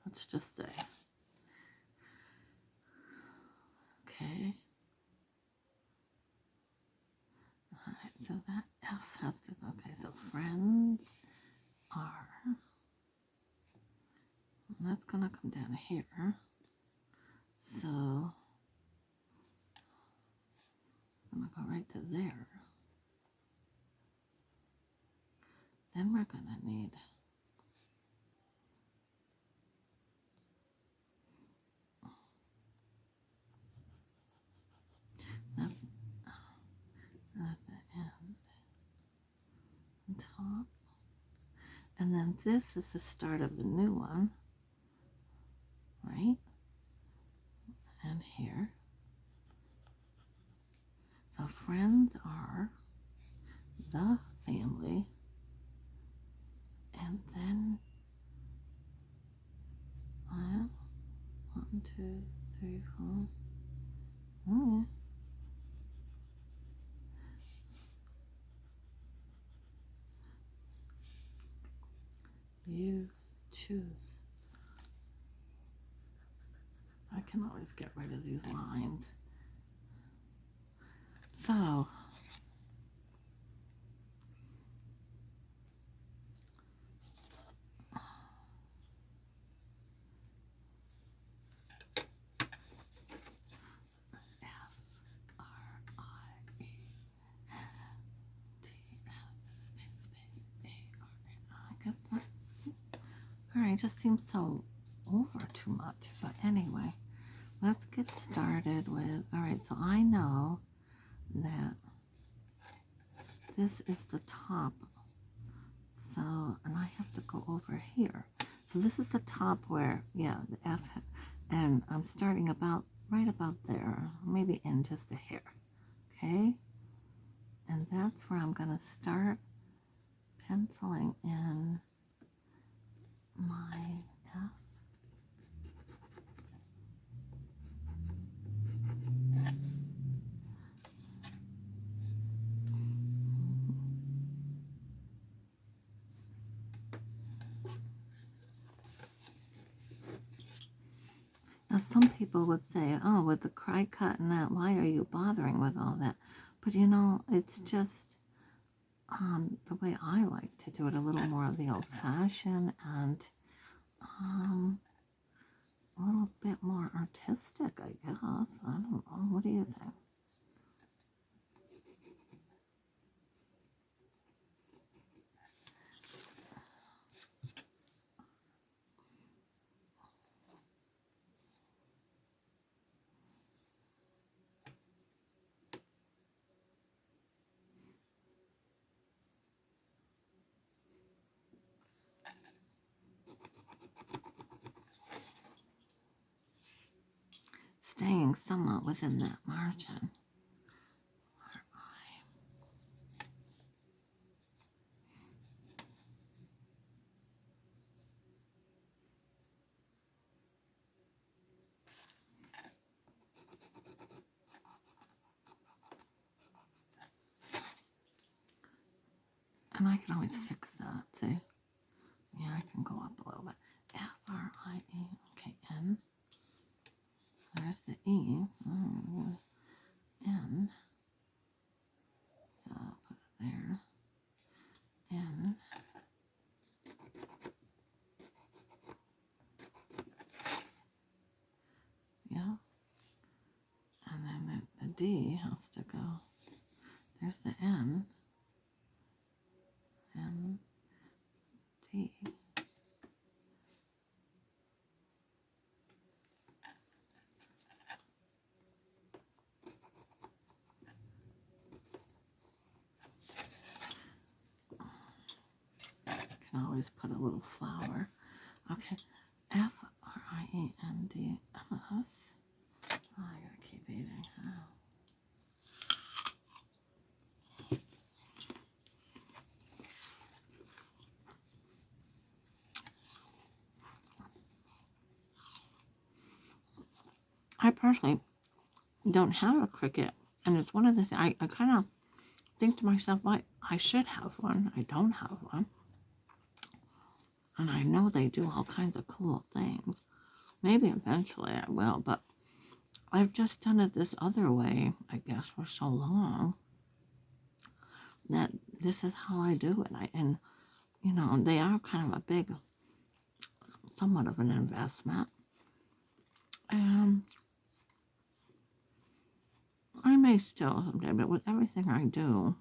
Let's just say. Okay. Alright, so that F has to go. Okay, so friends are. That's gonna come down here. So it's gonna go right to there. Then we're gonna need that at the end on top. And then this is the start of the new one, right? And here. So friends are the family. And then 1, 2, 3, 4. Oh, you choose. I can always get rid of these lines. So Alright, it just seems so over too much. But anyway, let's get started with, alright, so I know that this is the top. So, and I have to go over here. So this is the top where, yeah, the F, and I'm starting about, right about there, maybe in just a hair. Okay? And that's where I'm going to start penciling in my F. Now, some people would say, oh, with the Cricut and that, why are you bothering with all that? But, you know, it's just the way I like to do it, a little more of the old-fashioned and a little bit more artistic, I guess. I don't know. What do you think? staying somewhat within that margin. And I can always fix that, see? Yeah, I can go up a little bit. F-R-I-E, okay, N. There's the E. N. So I'll put it there. N. Yeah. And then the D has to go. There's the N. N. D. Can always put a little flower. Okay. F-R-I-E-N-D-S. Oh, I gotta keep eating. Oh. I personally don't have a Cricut, and it's one of the things I kind of think to myself, well, I should have one. I don't have one. And I know they do all kinds of cool things. Maybe eventually I will, but I've just done it this other way, I guess, for so long that this is how I do it. And, you know, they are kind of a big, somewhat of an investment. And I may still someday, but with everything I do,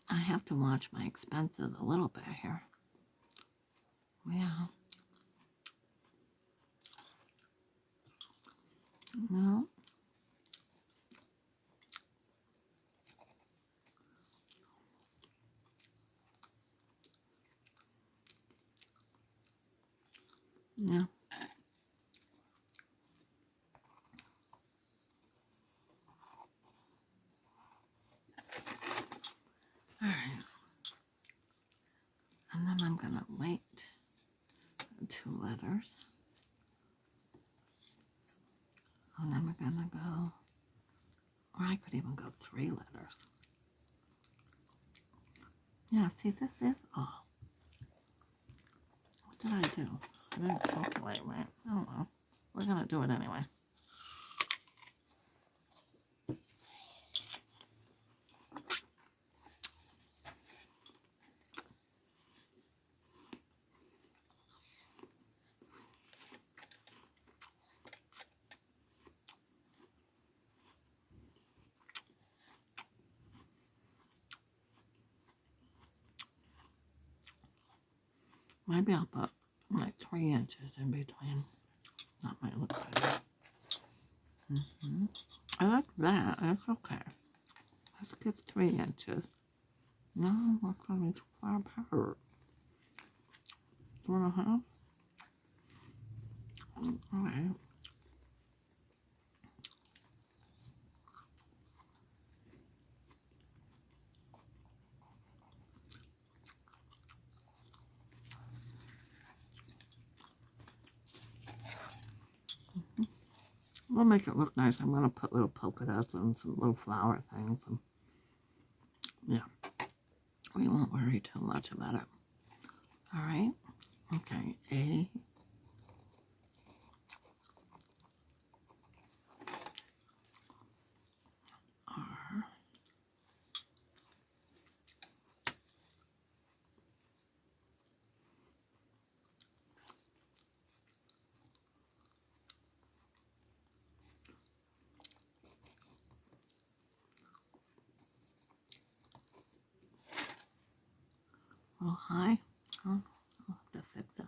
I have to watch my expenses a little bit here. Yeah. No. Yeah. All right. And then I'm going to wait 2 letters. And then we're going to go, or I could even go 3 letters. Yeah, see, this is, oh, what did I do? I didn't calculate, right? Oh, well, we're going to do it anyway. Maybe I'll put like 3 inches in between. That might look better. I like that. That's okay. Let's give 3 inches. No, we're coming too far apart. 2.5. All right. We'll make it look nice. I'm going to put little polka dots and some little flower things. And yeah, we won't worry too much about it. All right. Okay. A. R. Oh, hi. Oh, I'll have to fix that.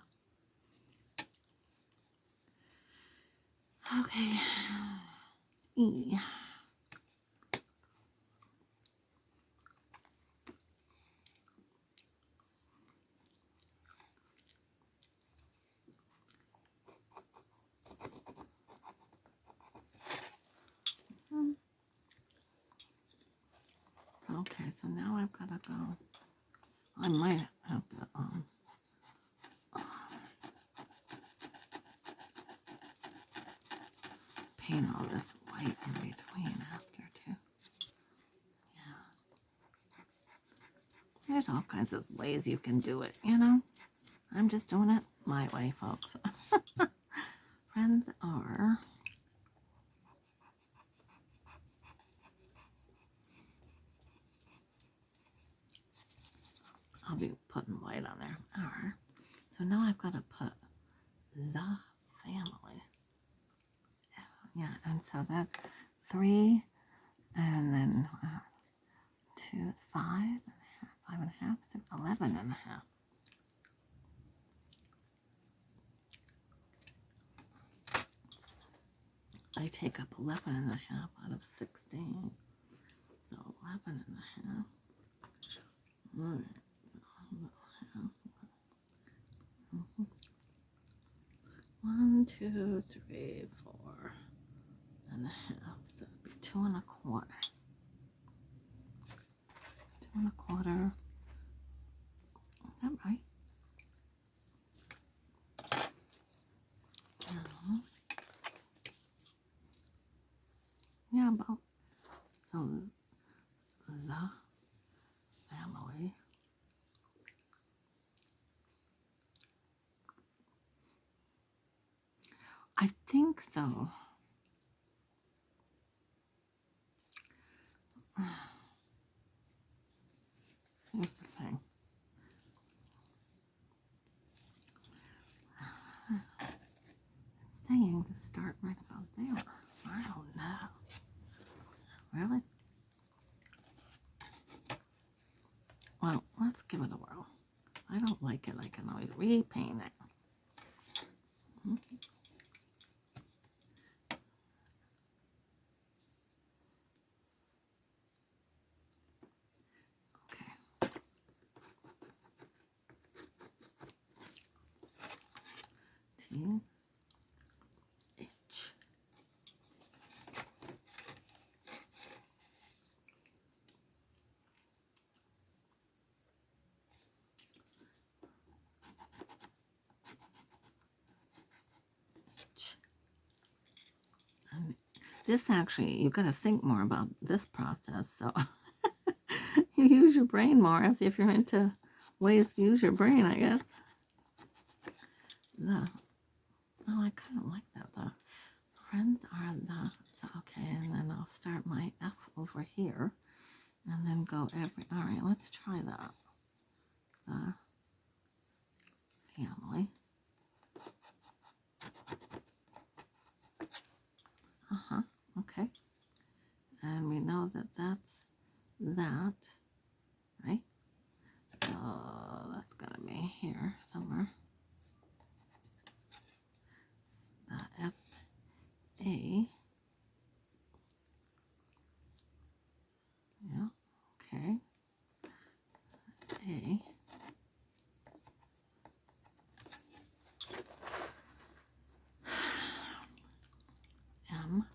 Okay. E. gotta go. I might have to paint all this white in between after too. Yeah. There's all kinds of ways you can do it, you know? I'm just doing it my way, folks. Friends are... I'll be putting white on there. Alright. So now I've got to put the family. Yeah, and so that's 3, and then 2, 5 and a half, 6, 11 and a half. I take up 11 and a half out of 16. So 11 and a half. All right. 1, 2, 3, 4 and a half. So it'd be 2 1/4. 2 1/4. Is that right? Yeah, about. So the family. I think though. Here's the thing. It's saying to start right about there. I don't know. Really? Well, let's give it a whirl. I don't like it. I can always repaint it. Okay. T H. And this actually, you've got to think more about this process. So you use your brain more if you're into ways to use your brain, I guess. I kind of like that. The friends are the, so, okay, and then I'll start my F over here and then go all right, let's try that. The family. Okay. And we know that that's that, right? So that's gonna be here somewhere. F A. Yeah. Okay. A. M.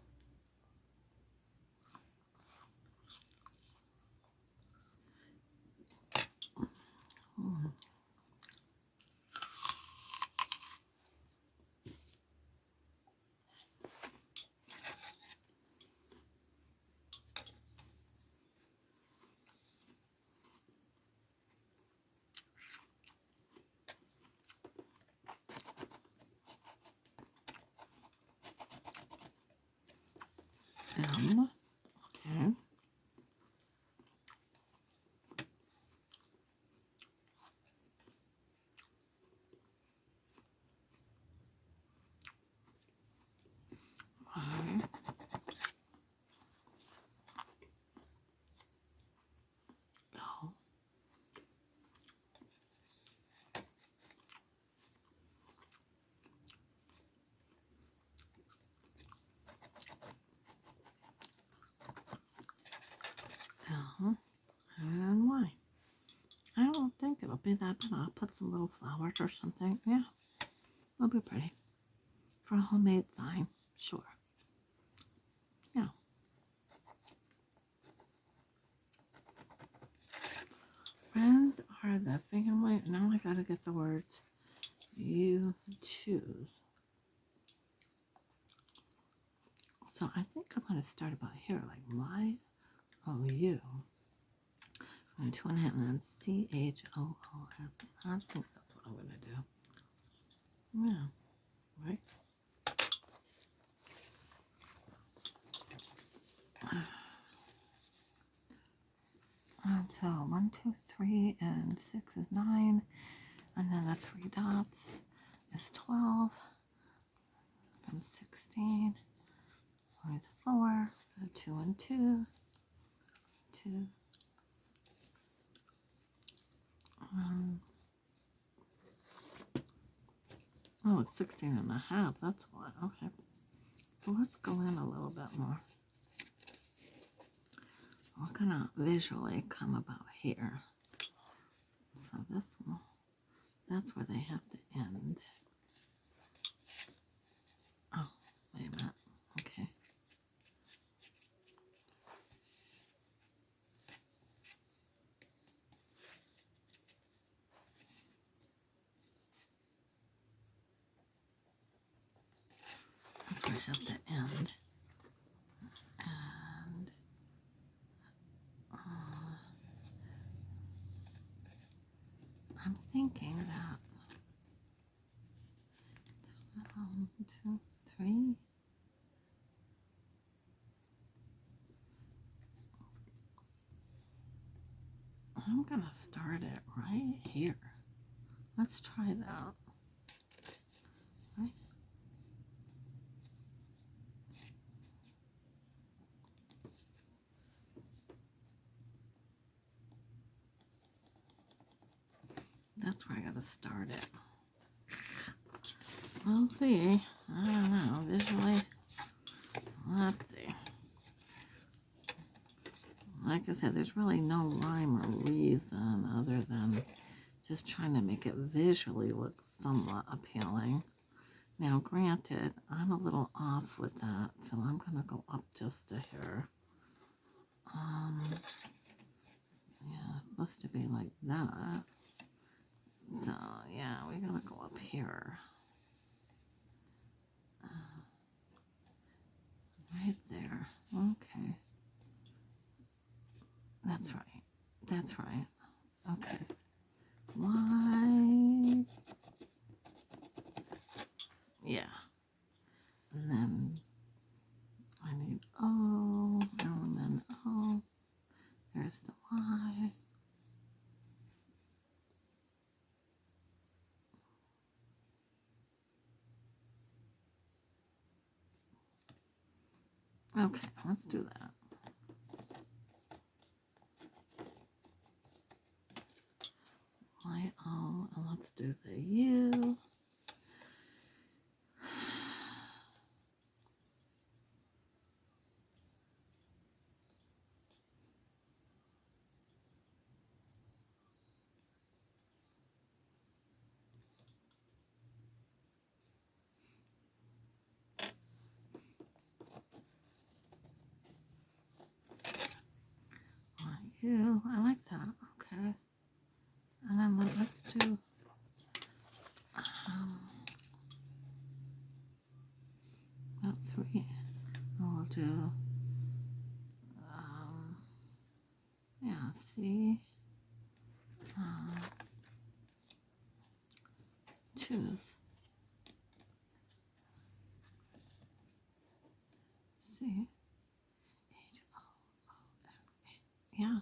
M. Okay. I. L. L. And Y. I don't think it'll be that bad. I'll put some little flowers or something. Yeah. It'll be pretty. For a homemade sign. Sure. Yeah. Friends are the family. Now I gotta get the words. You choose. So I think I'm gonna start about here, like Y-O-U. And 2.5 and then C-H-O-O-F. I think that's what I'm gonna do. Yeah, right? And so 1, 2, 3, and 6 is 9. And then the 3 dots is 12. And 16. Is 4. So 2 and 2. 2. Oh, it's 16 and a half. That's why. Okay. So let's go in a little bit more. We're gonna visually come about here. So this one, that's where they have to end. Oh, wait a minute. Okay. That's where I have to end. And I'm thinking that 1, 2, 3. I'm gonna start it right here. Let's try that. Right? That's where I gotta start it. We'll see. I don't know. Visually, let's see. Like I said, there's really no rhyme or reason other than just trying to make it visually look somewhat appealing. Now, granted, I'm a little off with that, so I'm going to go up just to here. Yeah, it's supposed to be like that. So, yeah, we got to go up here. Right there. Okay. That's right. That's right. Okay. Why? Yeah. And then I need O, and then O. There's the Y. Okay, let's do that. Y-O, and let's do the U. Y-U, I like that, okay. And then let's do, about 3. And we'll do, yeah, C, 2. C, H-O-O-F. Yeah,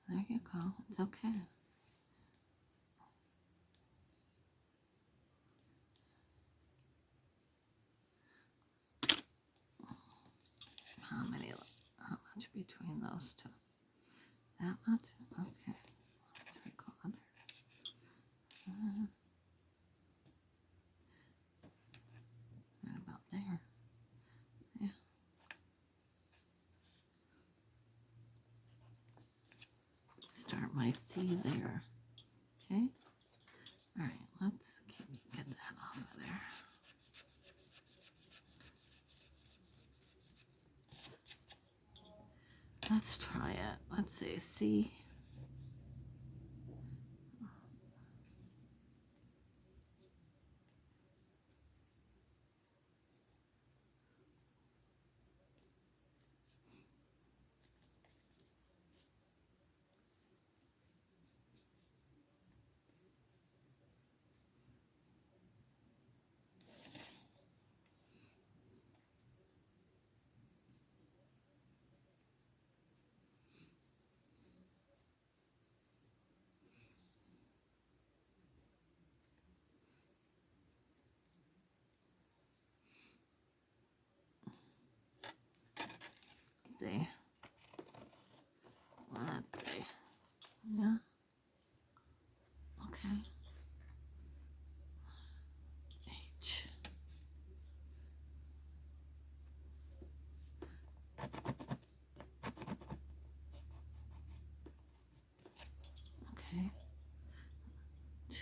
there you go, it's okay. How much between those two? That much? Okay. Let's go under. Right about there. Yeah. Start my C there. Okay. All right. Let's get that off of there. Let's try it. Let's see. C.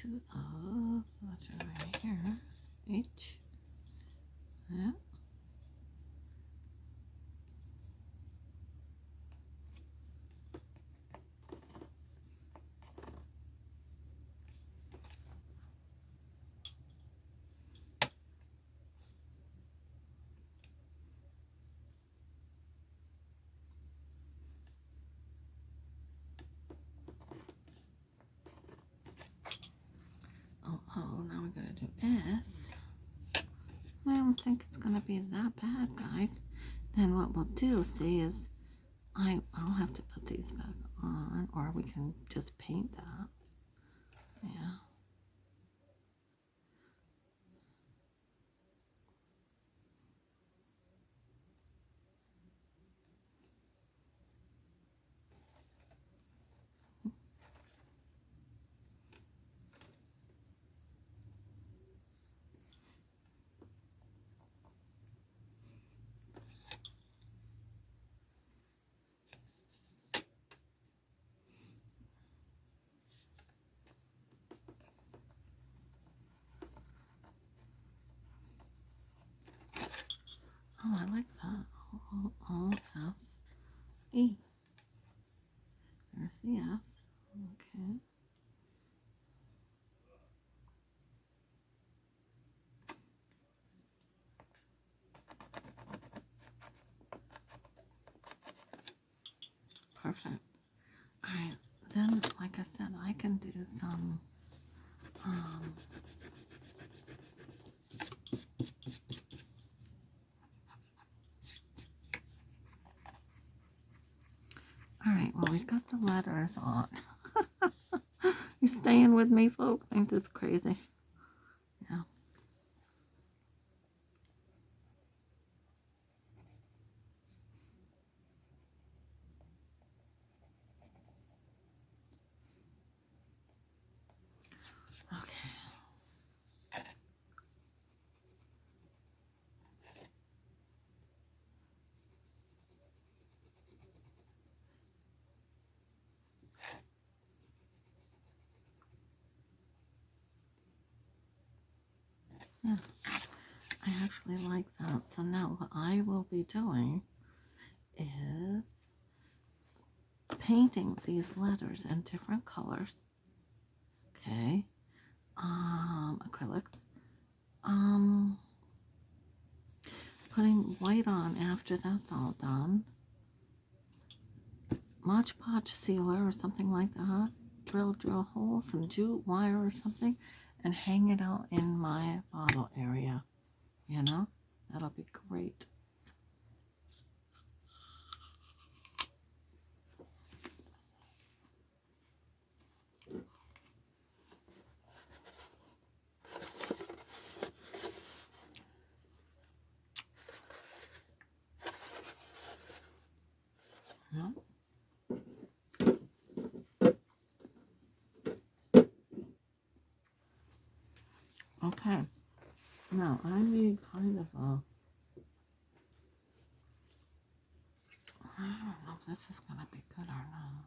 two O's. That's it right here. H. Yeah. Oh, now we gotta do S. I don't think it's gonna be that bad, guys. Then what we'll do, see, is I'll have to put these back on, or we can just paint that. Yeah. Oh, I like that. O-S-E. There's the S. Okay. Perfect. Alright, then, like I said, I can do some, alright, well, we've got the letters on. You staying with me, folks? Ain't this crazy? Yeah. Okay. Yeah. I actually like that. So now what I will be doing is painting these letters in different colors. Okay. Acrylic. Putting white on after that's all done. Mod Podge sealer or something like that. Drill hole, some jute wire or something, and hang it out in my bottle area. You know, that'll be great. Yeah. Okay. Now I need kind of a. I don't know if this is gonna be good or not.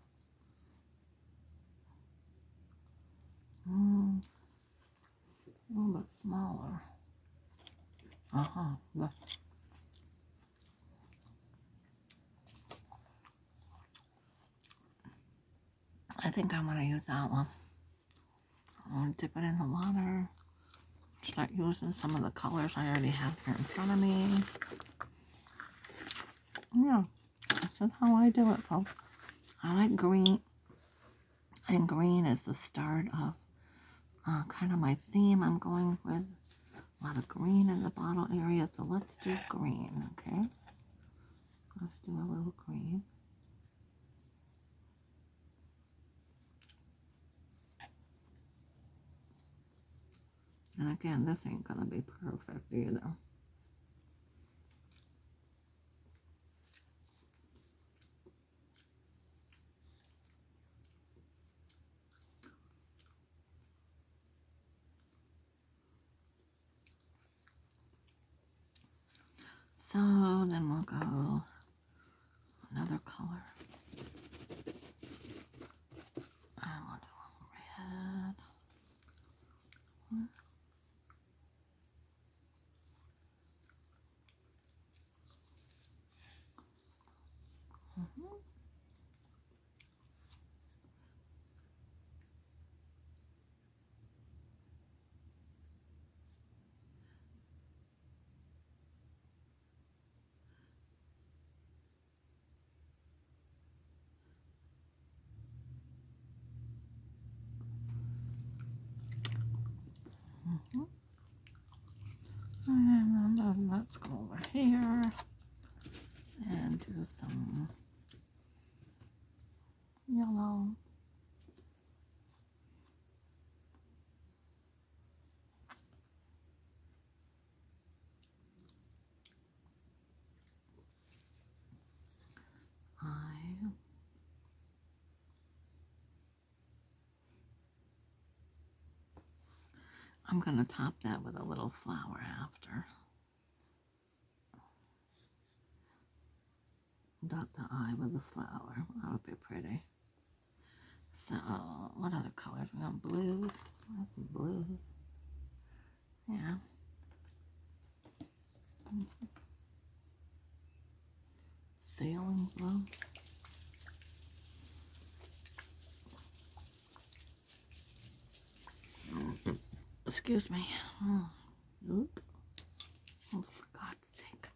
A little bit smaller. Uh-huh. I think I'm gonna use that one. I'm gonna dip it in the water. Start using some of the colors I already have here in front of me. Yeah, this is how I do it, folks. I like green, and green is the start of kind of my theme I'm going with. A lot of green in the bottle area, so let's do green, okay? Let's do a little green. And again, this ain't gonna be perfect either. So then we'll go another color. And we'll do red. I'm going to top that with a little flower after. Dot the eye with the flower. That'll be pretty. So, what other colors? We got blues. Blues. Yeah. Sailing blue. Excuse me. Oop. Oh, for God's sake.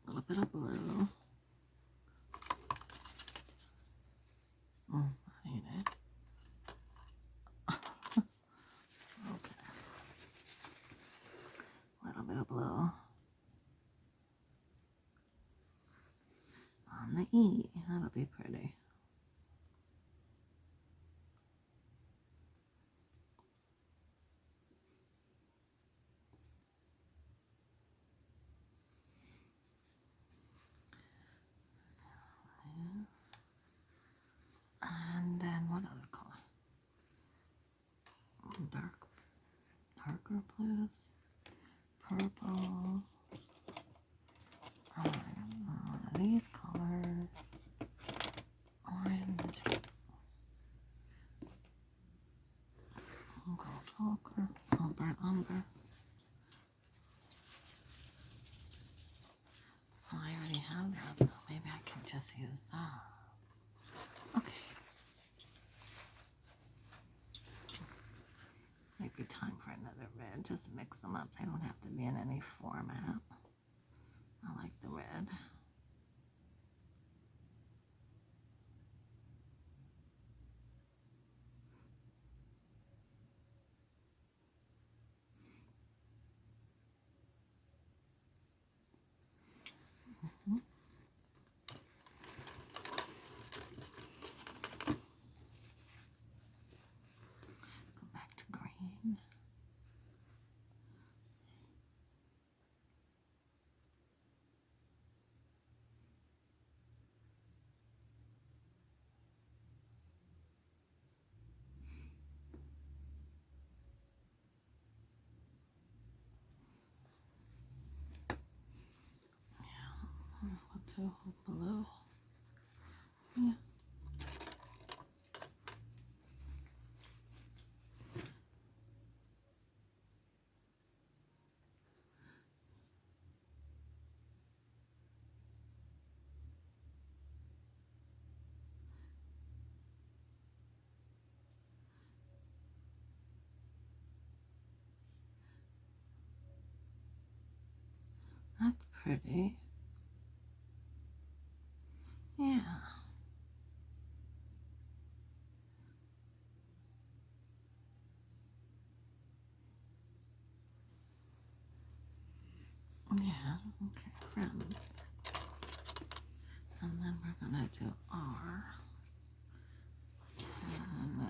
A little bit of blue. I need it. Okay. A little bit of blue on the E. That'll be pretty. And then what other color? Darker blues, purple. These colors, orange, gold ochre, burnt umber. Oh, I already have that though. Maybe I can just use that. Okay. Maybe time for another red. Just mix them up. They don't have to be in any format. I like the red. Go back to green. What's a blue? Yeah. That's pretty. Yeah. Yeah. Okay, friends. And then we're gonna do R. And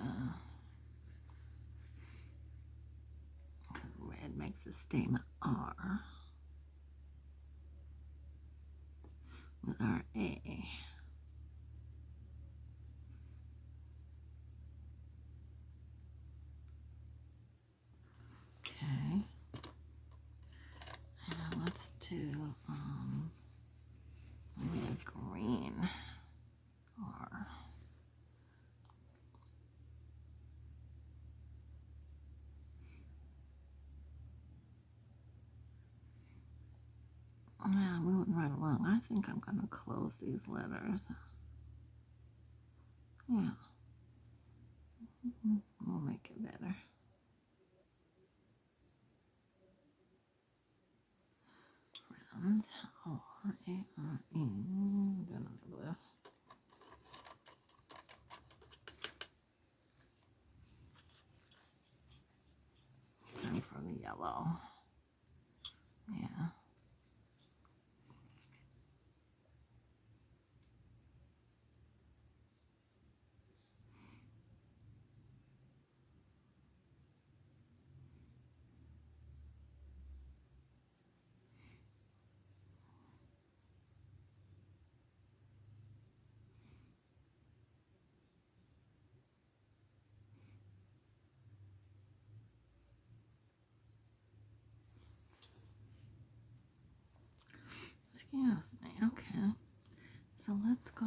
red makes the stem R with our A. Okay. And let's do maybe a green R. Yeah, moving right along. I think I'm gonna close these letters. Yeah. We'll make it better. Friends. R-A-R-E. Do another blue. And for the yellow. Yeah.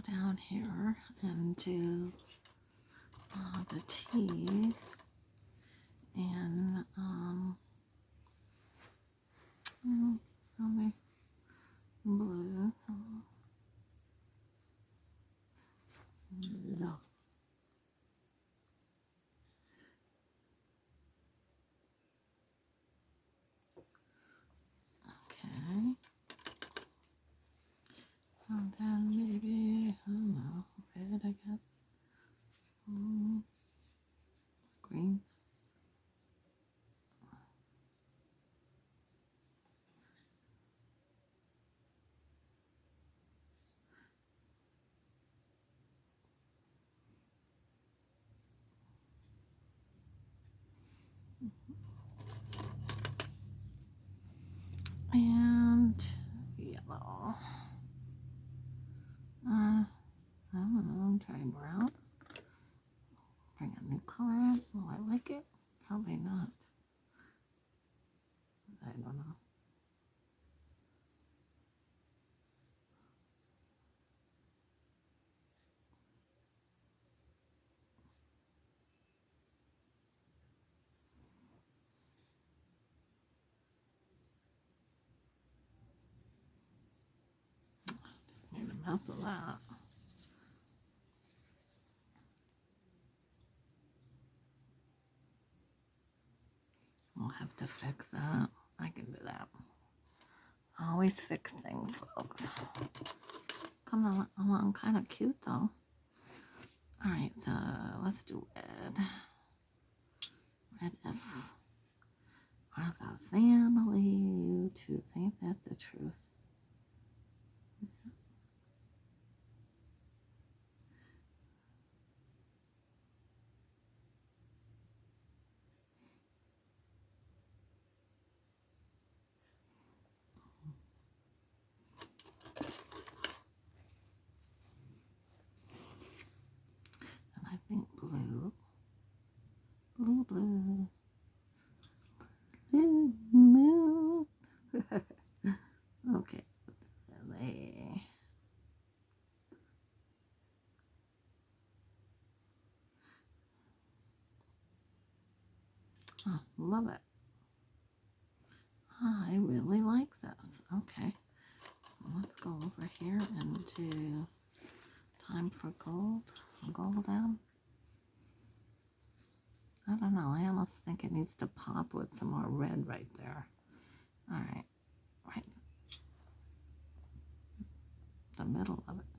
down here and do the T in probably blue. No. Okay. And then maybe, I don't know, red, I guess. Green. And yellow. I don't know, try brown. Bring a new color in. Will I like it? Probably not. I don't know. Need a mouth of that. We'll have to fix that. I can do that. I always fix things, folks. Coming along kind of cute, though. Alright, so let's do red. Red F. Are the family you two think that the truth? And I think blue. Blue, blue. Blue, blue. Okay. Oh, love it. I really like this. Okay. Let's go over here and do time for gold. Golden. I don't know. I almost think it needs to pop with some more red right there. All right. Right. The middle of it.